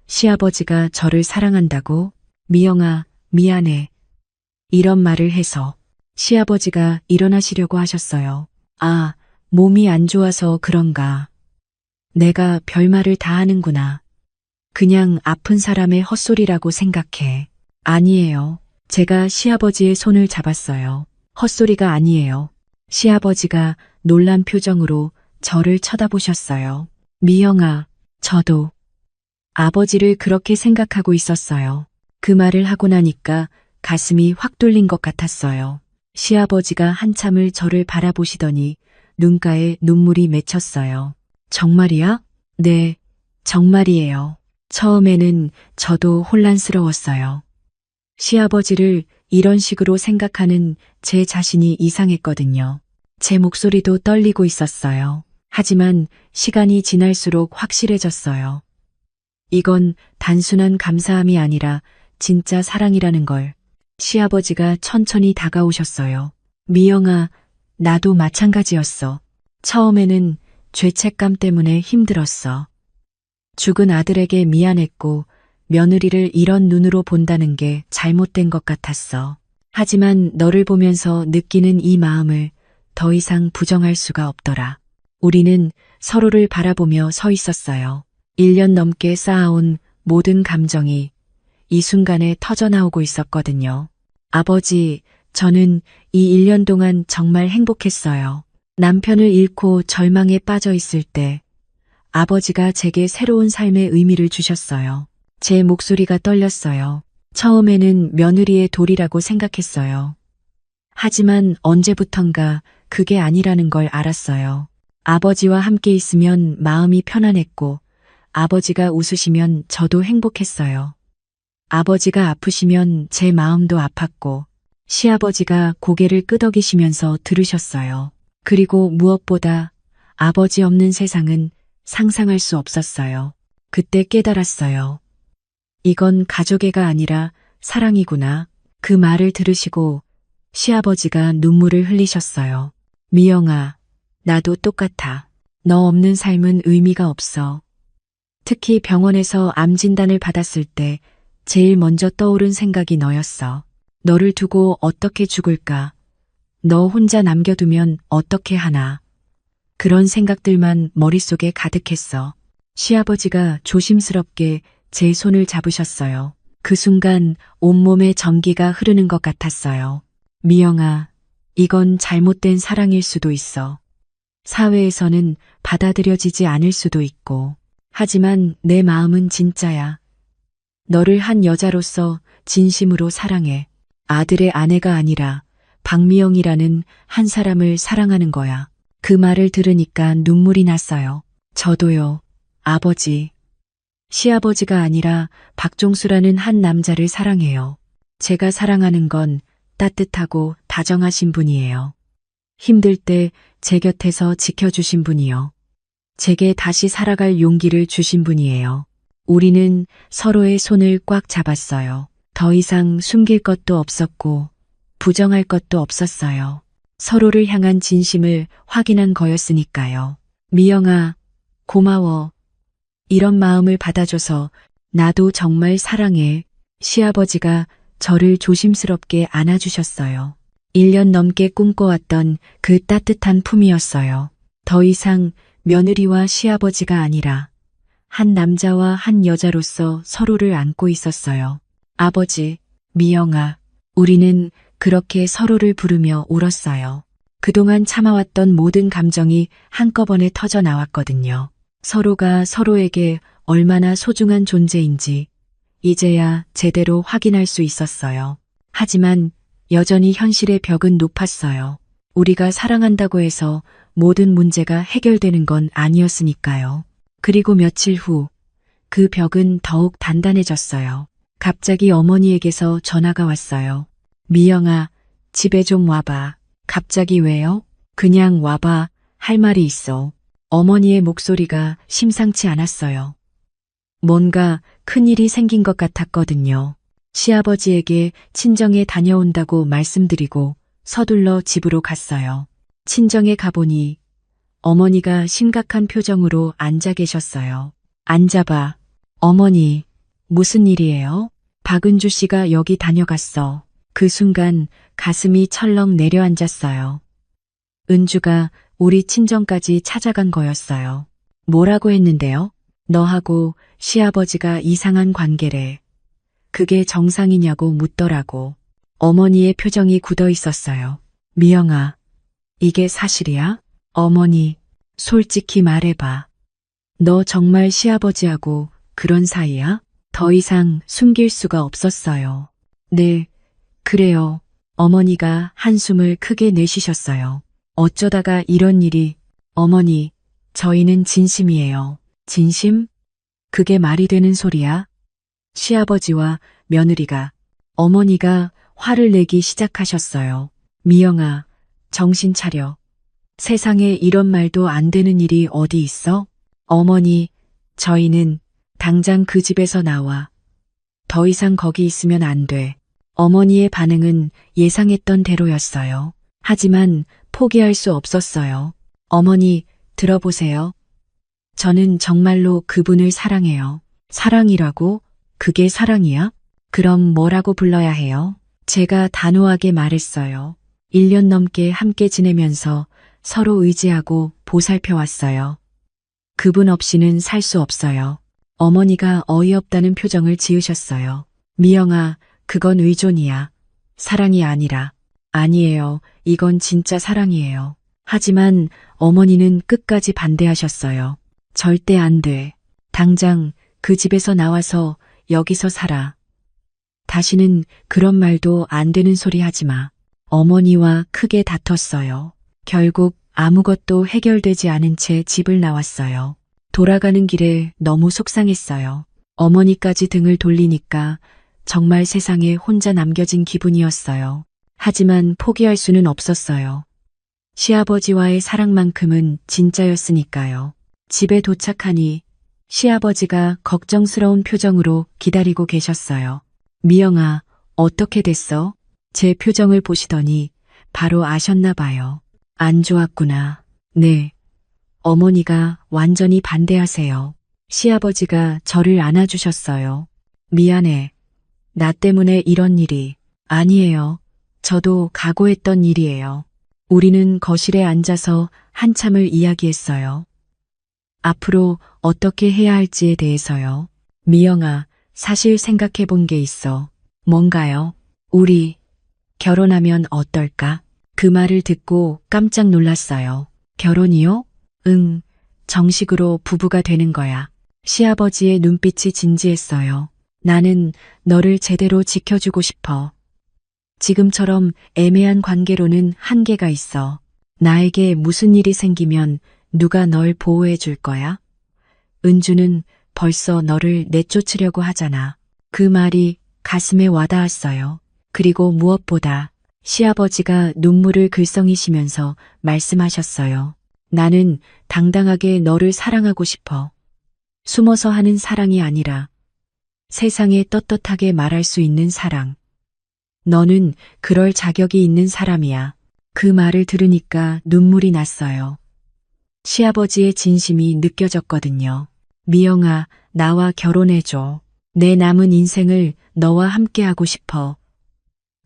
시아버지가 저를 사랑한다고? 미영아, 미안해. 이런 말을 해서 시아버지가 일어나시려고 하셨어요. 아, 몸이 안 좋아서 그런가. 내가 별말을 다 하는구나. 그냥 아픈 사람의 헛소리라고 생각해. 아니에요. 제가 시아버지의 손을 잡았어요. 헛소리가 아니에요. 시아버지가 놀란 표정으로 저를 쳐다보셨어요. 미영아, 저도 아버지를 그렇게 생각하고 있었어요. 그 말을 하고 나니까 가슴이 확 뚫린 것 같았어요. 시아버지가 한참을 저를 바라보시더니 눈가에 눈물이 맺혔어요. 정말이야? 네, 정말이에요. 처음에는 저도 혼란스러웠어요. 시아버지를 이런 식으로 생각하는 제 자신이 이상했거든요. 제 목소리도 떨리고 있었어요. 하지만 시간이 지날수록 확실해졌어요. 이건 단순한 감사함이 아니라 진짜 사랑이라는 걸. 시아버지가 천천히 다가오셨어요. 미영아, 나도 마찬가지였어. 처음에는 죄책감 때문에 힘들었어. 죽은 아들에게 미안했고 며느리를 이런 눈으로 본다는 게 잘못된 것 같았어. 하지만 너를 보면서 느끼는 이 마음을 더 이상 부정할 수가 없더라. 우리는 서로를 바라보며 서 있었어요. 1년 넘게 쌓아온 모든 감정이 이 순간에 터져나오고 있었거든요. 아버지, 저는 이 1년 동안 정말 행복했어요. 남편을 잃고 절망에 빠져 있을 때 아버지가 제게 새로운 삶의 의미를 주셨어요. 제 목소리가 떨렸어요. 처음에는 며느리의 도리라고 생각했어요. 하지만 언제부턴가 그게 아니라는 걸 알았어요. 아버지와 함께 있으면 마음이 편안했고 아버지가 웃으시면 저도 행복했어요. 아버지가 아프시면 제 마음도 아팠고 시아버지가 고개를 끄덕이시면서 들으셨어요. 그리고 무엇보다 아버지 없는 세상은 상상할 수 없었어요. 그때 깨달았어요. 이건 가족애가 아니라 사랑이구나. 그 말을 들으시고 시아버지가 눈물을 흘리셨어요. 미영아, 나도 똑같아. 너 없는 삶은 의미가 없어. 특히 병원에서 암 진단을 받았을 때 제일 먼저 떠오른 생각이 너였어. 너를 두고 어떻게 죽을까? 너 혼자 남겨두면 어떻게 하나? 그런 생각들만 머릿속에 가득했어. 시아버지가 조심스럽게 제 손을 잡으셨어요. 그 순간 온몸에 전기가 흐르는 것 같았어요. 미영아, 이건 잘못된 사랑일 수도 있어. 사회에서는 받아들여지지 않을 수도 있고. 하지만 내 마음은 진짜야. 너를 한 여자로서 진심으로 사랑해. 아들의 아내가 아니라 박미영이라는 한 사람을 사랑하는 거야. 그 말을 들으니까 눈물이 났어요. 저도요, 아버지. 시아버지가 아니라 박종수라는 한 남자를 사랑해요. 제가 사랑하는 건 따뜻하고 다정하신 분이에요. 힘들 때 제 곁에서 지켜주신 분이요. 제게 다시 살아갈 용기를 주신 분이에요. 우리는 서로의 손을 꽉 잡았어요. 더 이상 숨길 것도 없었고 부정할 것도 없었어요. 서로를 향한 진심을 확인한 거였으니까요. 미영아, 고마워. 이런 마음을 받아줘서 나도 정말 사랑해. 시아버지가 저를 조심스럽게 안아주셨어요. 1년 넘게 꿈꿔왔던 그 따뜻한 품이었어요. 더 이상 며느리와 시아버지가 아니라 한 남자와 한 여자로서 서로를 안고 있었어요. 아버지, 미영아, 우리는 그렇게 서로를 부르며 울었어요. 그동안 참아왔던 모든 감정이 한꺼번에 터져 나왔거든요. 서로가 서로에게 얼마나 소중한 존재인지 이제야 제대로 확인할 수 있었어요. 하지만 여전히 현실의 벽은 높았어요. 우리가 사랑한다고 해서 모든 문제가 해결되는 건 아니었으니까요. 그리고 며칠 후 그 벽은 더욱 단단해졌어요. 갑자기 어머니에게서 전화가 왔어요. 미영아, 집에 좀 와봐. 갑자기 왜요? 그냥 와봐. 할 말이 있어. 어머니의 목소리가 심상치 않았어요. 뭔가 큰일이 생긴 것 같았거든요. 시아버지에게 친정에 다녀온다고 말씀드리고 서둘러 집으로 갔어요. 친정에 가보니 어머니가 심각한 표정으로 앉아 계셨어요. 앉아봐. 어머니, 무슨 일이에요? 박은주 씨가 여기 다녀갔어. 그 순간 가슴이 철렁 내려앉았어요. 은주가 우리 친정까지 찾아간 거였어요. 뭐라고 했는데요? 너하고 시아버지가 이상한 관계래. 그게 정상이냐고 묻더라고. 어머니의 표정이 굳어 있었어요. 미영아, 이게 사실이야? 어머니, 솔직히 말해봐. 너 정말 시아버지하고 그런 사이야? 더 이상 숨길 수가 없었어요. 네, 그래요. 어머니가 한숨을 크게 내쉬셨어요. 어쩌다가 이런 일이, 어머니, 저희는 진심이에요. 진심? 그게 말이 되는 소리야? 시아버지와 며느리가, 어머니가 화를 내기 시작하셨어요. 미영아, 정신 차려. 세상에 이런 말도 안 되는 일이 어디 있어? 어머니, 저희는 당장 그 집에서 나와. 더 이상 거기 있으면 안 돼. 어머니의 반응은 예상했던 대로였어요. 하지만 포기할 수 없었어요. 어머니, 들어보세요. 저는 정말로 그분을 사랑해요. 사랑이라고? 그게 사랑이야? 그럼 뭐라고 불러야 해요? 제가 단호하게 말했어요. 1년 넘게 함께 지내면서 서로 의지하고 보살펴왔어요. 그분 없이는 살 수 없어요. 어머니가 어이없다는 표정을 지으셨어요. 미영아, 그건 의존이야. 사랑이 아니라. 아니에요. 이건 진짜 사랑이에요. 하지만 어머니는 끝까지 반대하셨어요. 절대 안 돼. 당장 그 집에서 나와서 여기서 살아. 다시는 그런 말도 안 되는 소리 하지 마. 어머니와 크게 다퉜어요. 결국 아무것도 해결되지 않은 채 집을 나왔어요. 돌아가는 길에 너무 속상했어요. 어머니까지 등을 돌리니까 정말 세상에 혼자 남겨진 기분이었어요. 하지만 포기할 수는 없었어요. 시아버지와의 사랑만큼은 진짜였으니까요. 집에 도착하니 시아버지가 걱정스러운 표정으로 기다리고 계셨어요. 미영아, 어떻게 됐어? 제 표정을 보시더니 바로 아셨나 봐요. 안 좋았구나. 네. 어머니가 완전히 반대하세요. 시아버지가 저를 안아주셨어요. 미안해. 나 때문에 이런 일이. 아니에요. 저도 각오했던 일이에요. 우리는 거실에 앉아서 한참을 이야기했어요. 앞으로 어떻게 해야 할지에 대해서요. 미영아, 사실 생각해 본 게 있어. 뭔가요? 우리 결혼하면 어떨까? 그 말을 듣고 깜짝 놀랐어요. 결혼이요? 응, 정식으로 부부가 되는 거야. 시아버지의 눈빛이 진지했어요. 나는 너를 제대로 지켜주고 싶어. 지금처럼 애매한 관계로는 한계가 있어. 나에게 무슨 일이 생기면 누가 널 보호해 줄 거야? 은주는 벌써 너를 내쫓으려고 하잖아. 그 말이 가슴에 와닿았어요. 그리고 무엇보다 시아버지가 눈물을 글썽이시면서 말씀하셨어요. 나는 당당하게 너를 사랑하고 싶어. 숨어서 하는 사랑이 아니라 세상에 떳떳하게 말할 수 있는 사랑. 너는 그럴 자격이 있는 사람이야. 그 말을 들으니까 눈물이 났어요. 시아버지의 진심이 느껴졌거든요. 미영아, 나와 결혼해줘. 내 남은 인생을 너와 함께하고 싶어.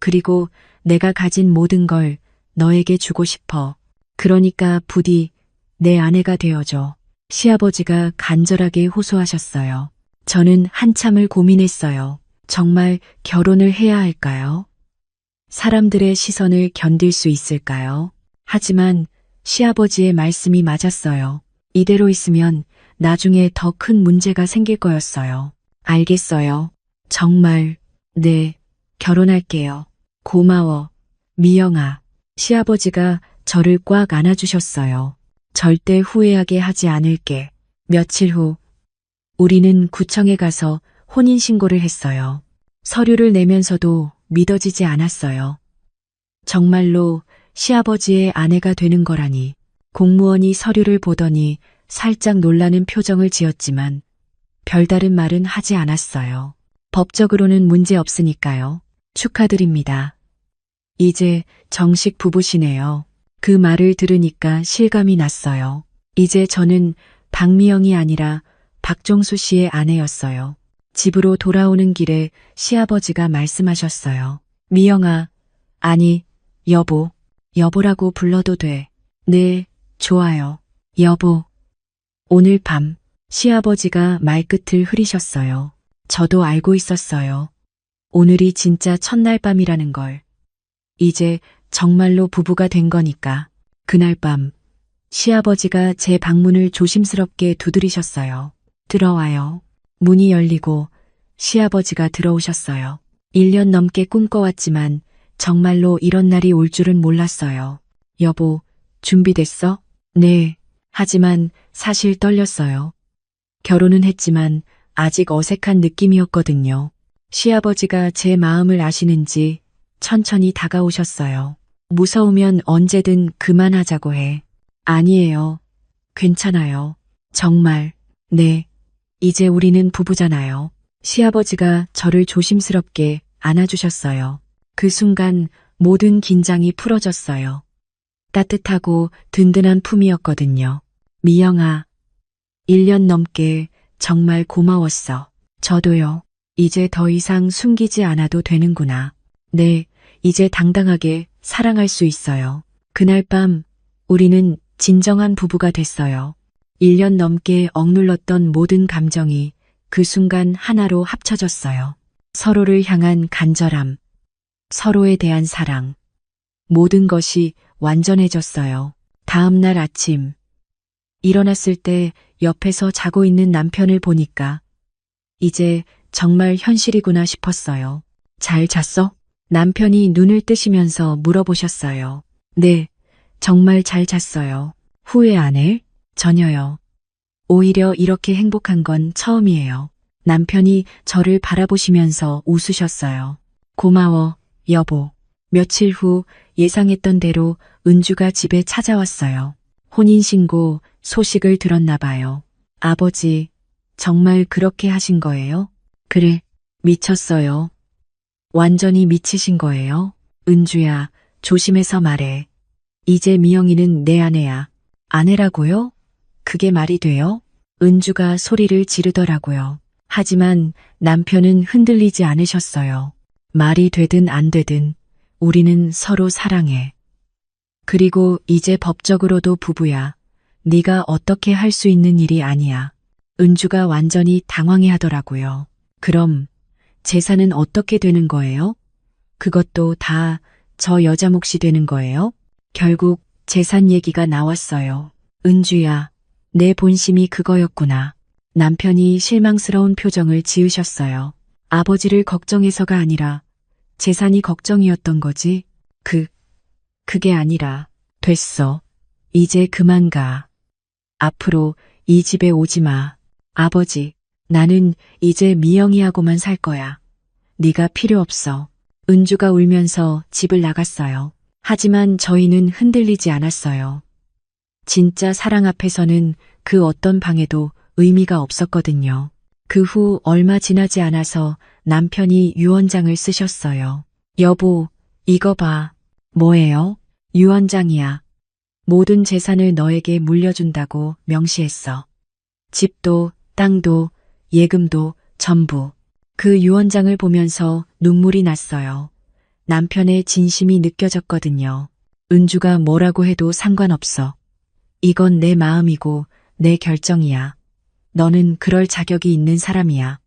그리고 내가 가진 모든 걸 너에게 주고 싶어. 그러니까 부디 내 아내가 되어줘. 시아버지가 간절하게 호소하셨어요. 저는 한참을 고민했어요. 정말 결혼을 해야 할까요? 사람들의 시선을 견딜 수 있을까요? 하지만 시아버지의 말씀이 맞았어요. 이대로 있으면 나중에 더 큰 문제가 생길 거였어요. 알겠어요. 정말, 네, 결혼할게요. 고마워, 미영아. 시아버지가 저를 꽉 안아주셨어요. 절대 후회하게 하지 않을게. 며칠 후, 우리는 구청에 가서 혼인신고를 했어요. 서류를 내면서도 믿어지지 않았어요. 정말로 시아버지의 아내가 되는 거라니. 공무원이 서류를 보더니 살짝 놀라는 표정을 지었지만 별다른 말은 하지 않았어요. 법적으로는 문제 없으니까요. 축하드립니다. 이제 정식 부부시네요. 그 말을 들으니까 실감이 났어요. 이제 저는 박미영이 아니라 박종수 씨의 아내였어요. 집으로 돌아오는 길에 시아버지가 말씀하셨어요. 미영아, 아니, 여보라고 불러도 돼. 네, 좋아요. 여보. 오늘 밤 시아버지가 말끝을 흐리셨어요. 저도 알고 있었어요. 오늘이 진짜 첫날 밤이라는 걸. 이제 정말로 부부가 된 거니까. 그날 밤 시아버지가 제 방문을 조심스럽게 두드리셨어요. 들어와요. 문이 열리고 시아버지가 들어오셨어요. 1년 넘게 꿈꿔왔지만 정말로 이런 날이 올 줄은 몰랐어요. 여보, 준비됐어? 네. 하지만 사실 떨렸어요. 결혼은 했지만 아직 어색한 느낌이었거든요. 시아버지가 제 마음을 아시는지 천천히 다가오셨어요. 무서우면 언제든 그만하자고 해. 아니에요. 괜찮아요. 정말. 네. 이제 우리는 부부잖아요. 시아버지가 저를 조심스럽게 안아주셨어요. 그 순간 모든 긴장이 풀어졌어요. 따뜻하고 든든한 품이었거든요. 미영아, 1년 넘게 정말 고마웠어. 저도요. 이제 더 이상 숨기지 않아도 되는구나. 네, 이제 당당하게 사랑할 수 있어요. 그날 밤 우리는 진정한 부부가 됐어요. 1년 넘게 억눌렀던 모든 감정이 그 순간 하나로 합쳐졌어요. 서로를 향한 간절함, 서로에 대한 사랑, 모든 것이 완전해졌어요. 다음 날 아침, 일어났을 때 옆에서 자고 있는 남편을 보니까 이제 정말 현실이구나 싶었어요. 잘 잤어? 남편이 눈을 뜨시면서 물어보셨어요. 네, 정말 잘 잤어요. 후회 안 해? 전혀요. 오히려 이렇게 행복한 건 처음이에요. 남편이 저를 바라보시면서 웃으셨어요. 고마워, 여보. 며칠 후 예상했던 대로 은주가 집에 찾아왔어요. 혼인신고 소식을 들었나 봐요. 아버지, 정말 그렇게 하신 거예요? 그래, 미쳤어요. 완전히 미치신 거예요? 은주야, 조심해서 말해. 이제 미영이는 내 아내야. 아내라고요? 그게 말이 돼요? 은주가 소리를 지르더라고요. 하지만 남편은 흔들리지 않으셨어요. 말이 되든 안 되든 우리는 서로 사랑해. 그리고 이제 법적으로도 부부야. 네가 어떻게 할 수 있는 일이 아니야. 은주가 완전히 당황해 하더라고요. 그럼 재산은 어떻게 되는 거예요? 그것도 다 저 여자 몫이 되는 거예요? 결국 재산 얘기가 나왔어요. 은주야, 내 본심이 그거였구나. 남편이 실망스러운 표정을 지으셨어요. 아버지를 걱정해서가 아니라 재산이 걱정이었던 거지. 그게 아니라 됐어. 이제 그만 가. 앞으로 이 집에 오지 마. 아버지, 나는 이제 미영이하고만 살 거야. 네가 필요 없어. 은주가 울면서 집을 나갔어요. 하지만 저희는 흔들리지 않았어요. 진짜 사랑 앞에서는 그 어떤 방해도 의미가 없었거든요. 그 후 얼마 지나지 않아서 남편이 유언장을 쓰셨어요. 여보, 이거 봐. 뭐예요? 유언장이야. 모든 재산을 너에게 물려준다고 명시했어. 집도, 땅도, 예금도 전부. 그 유언장을 보면서 눈물이 났어요. 남편의 진심이 느껴졌거든요. 은주가 뭐라고 해도 상관없어. 이건 내 마음이고 내 결정이야. 너는 그럴 자격이 있는 사람이야.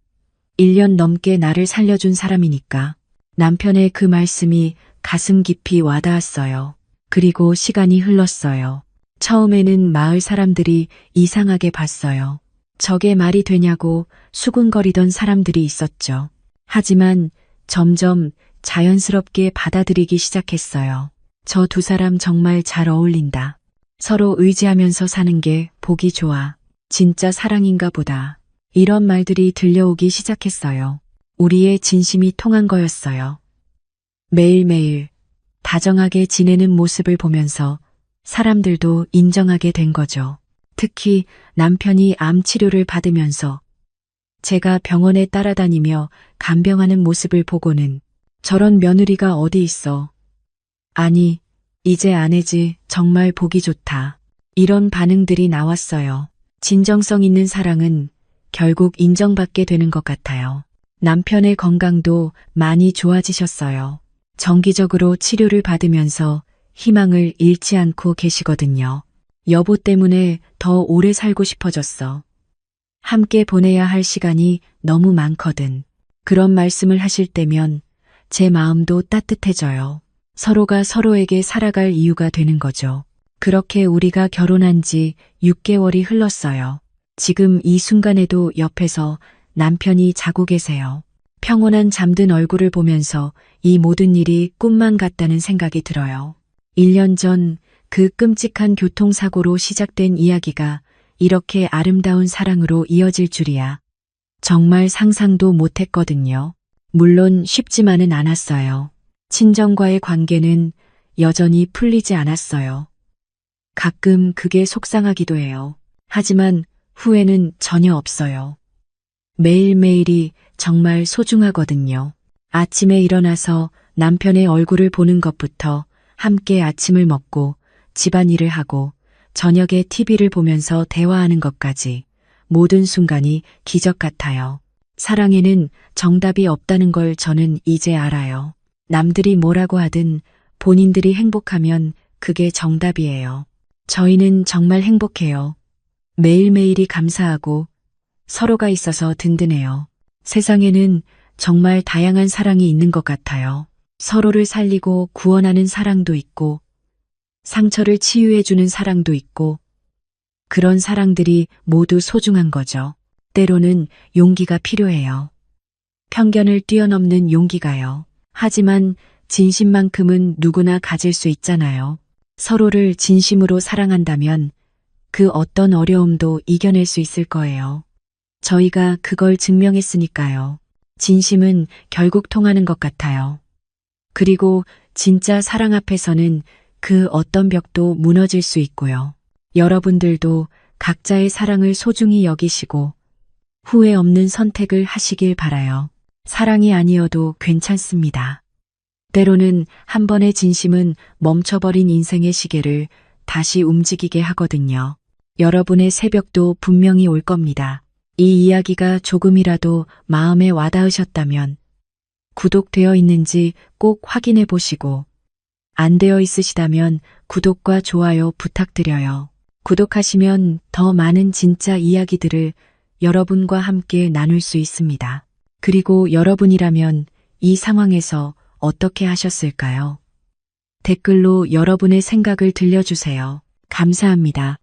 1년 넘게 나를 살려준 사람이니까. 남편의 그 말씀이 가슴 깊이 와닿았어요. 그리고 시간이 흘렀어요. 처음에는 마을 사람들이 이상하게 봤어요. 저게 말이 되냐고 수군거리던 사람들이 있었죠. 하지만 점점 자연스럽게 받아들이기 시작했어요. 저 두 사람 정말 잘 어울린다. 서로 의지하면서 사는 게 보기 좋아. 진짜 사랑인가 보다. 이런 말들이 들려오기 시작했어요. 우리의 진심이 통한 거였어요. 매일매일 다정하게 지내는 모습을 보면서 사람들도 인정하게 된 거죠. 특히 남편이 암 치료를 받으면서 제가 병원에 따라다니며 간병하는 모습을 보고는 저런 며느리가 어디 있어. 아니, 이제 아내지 정말 보기 좋다. 이런 반응들이 나왔어요. 진정성 있는 사랑은 결국 인정받게 되는 것 같아요. 남편의 건강도 많이 좋아지셨어요. 정기적으로 치료를 받으면서 희망을 잃지 않고 계시거든요. 여보 때문에 더 오래 살고 싶어졌어. 함께 보내야 할 시간이 너무 많거든. 그런 말씀을 하실 때면 제 마음도 따뜻해져요. 서로가 서로에게 살아갈 이유가 되는 거죠. 그렇게 우리가 결혼한 지 6개월이 흘렀어요. 지금 이 순간에도 옆에서 남편이 자고 계세요. 평온한 잠든 얼굴을 보면서 이 모든 일이 꿈만 같다는 생각이 들어요. 1년 전 그 끔찍한 교통사고로 시작된 이야기가 이렇게 아름다운 사랑으로 이어질 줄이야. 정말 상상도 못했거든요. 물론 쉽지만은 않았어요. 친정과의 관계는 여전히 풀리지 않았어요. 가끔 그게 속상하기도 해요. 하지만 후회는 전혀 없어요. 매일매일이 정말 소중하거든요. 아침에 일어나서 남편의 얼굴을 보는 것부터 함께 아침을 먹고 집안일을 하고 저녁에 TV를 보면서 대화하는 것까지 모든 순간이 기적 같아요. 사랑에는 정답이 없다는 걸 저는 이제 알아요. 남들이 뭐라고 하든 본인들이 행복하면 그게 정답이에요. 저희는 정말 행복해요. 매일매일이 감사하고 서로가 있어서 든든해요. 세상에는 정말 다양한 사랑이 있는 것 같아요. 서로를 살리고 구원하는 사랑도 있고, 상처를 치유해주는 사랑도 있고, 그런 사랑들이 모두 소중한 거죠. 때로는 용기가 필요해요. 편견을 뛰어넘는 용기가요. 하지만 진심만큼은 누구나 가질 수 있잖아요. 서로를 진심으로 사랑한다면 그 어떤 어려움도 이겨낼 수 있을 거예요. 저희가 그걸 증명했으니까요. 진심은 결국 통하는 것 같아요. 그리고 진짜 사랑 앞에서는 그 어떤 벽도 무너질 수 있고요. 여러분들도 각자의 사랑을 소중히 여기시고 후회 없는 선택을 하시길 바라요. 사랑이 아니어도 괜찮습니다. 때로는 한 번의 진심은 멈춰버린 인생의 시계를 다시 움직이게 하거든요. 여러분의 새벽도 분명히 올 겁니다. 이 이야기가 조금이라도 마음에 와닿으셨다면 구독되어 있는지 꼭 확인해 보시고 안 되어 있으시다면 구독과 좋아요 부탁드려요. 구독하시면 더 많은 진짜 이야기들을 여러분과 함께 나눌 수 있습니다. 그리고 여러분이라면 이 상황에서 어떻게 하셨을까요? 댓글로 여러분의 생각을 들려주세요. 감사합니다.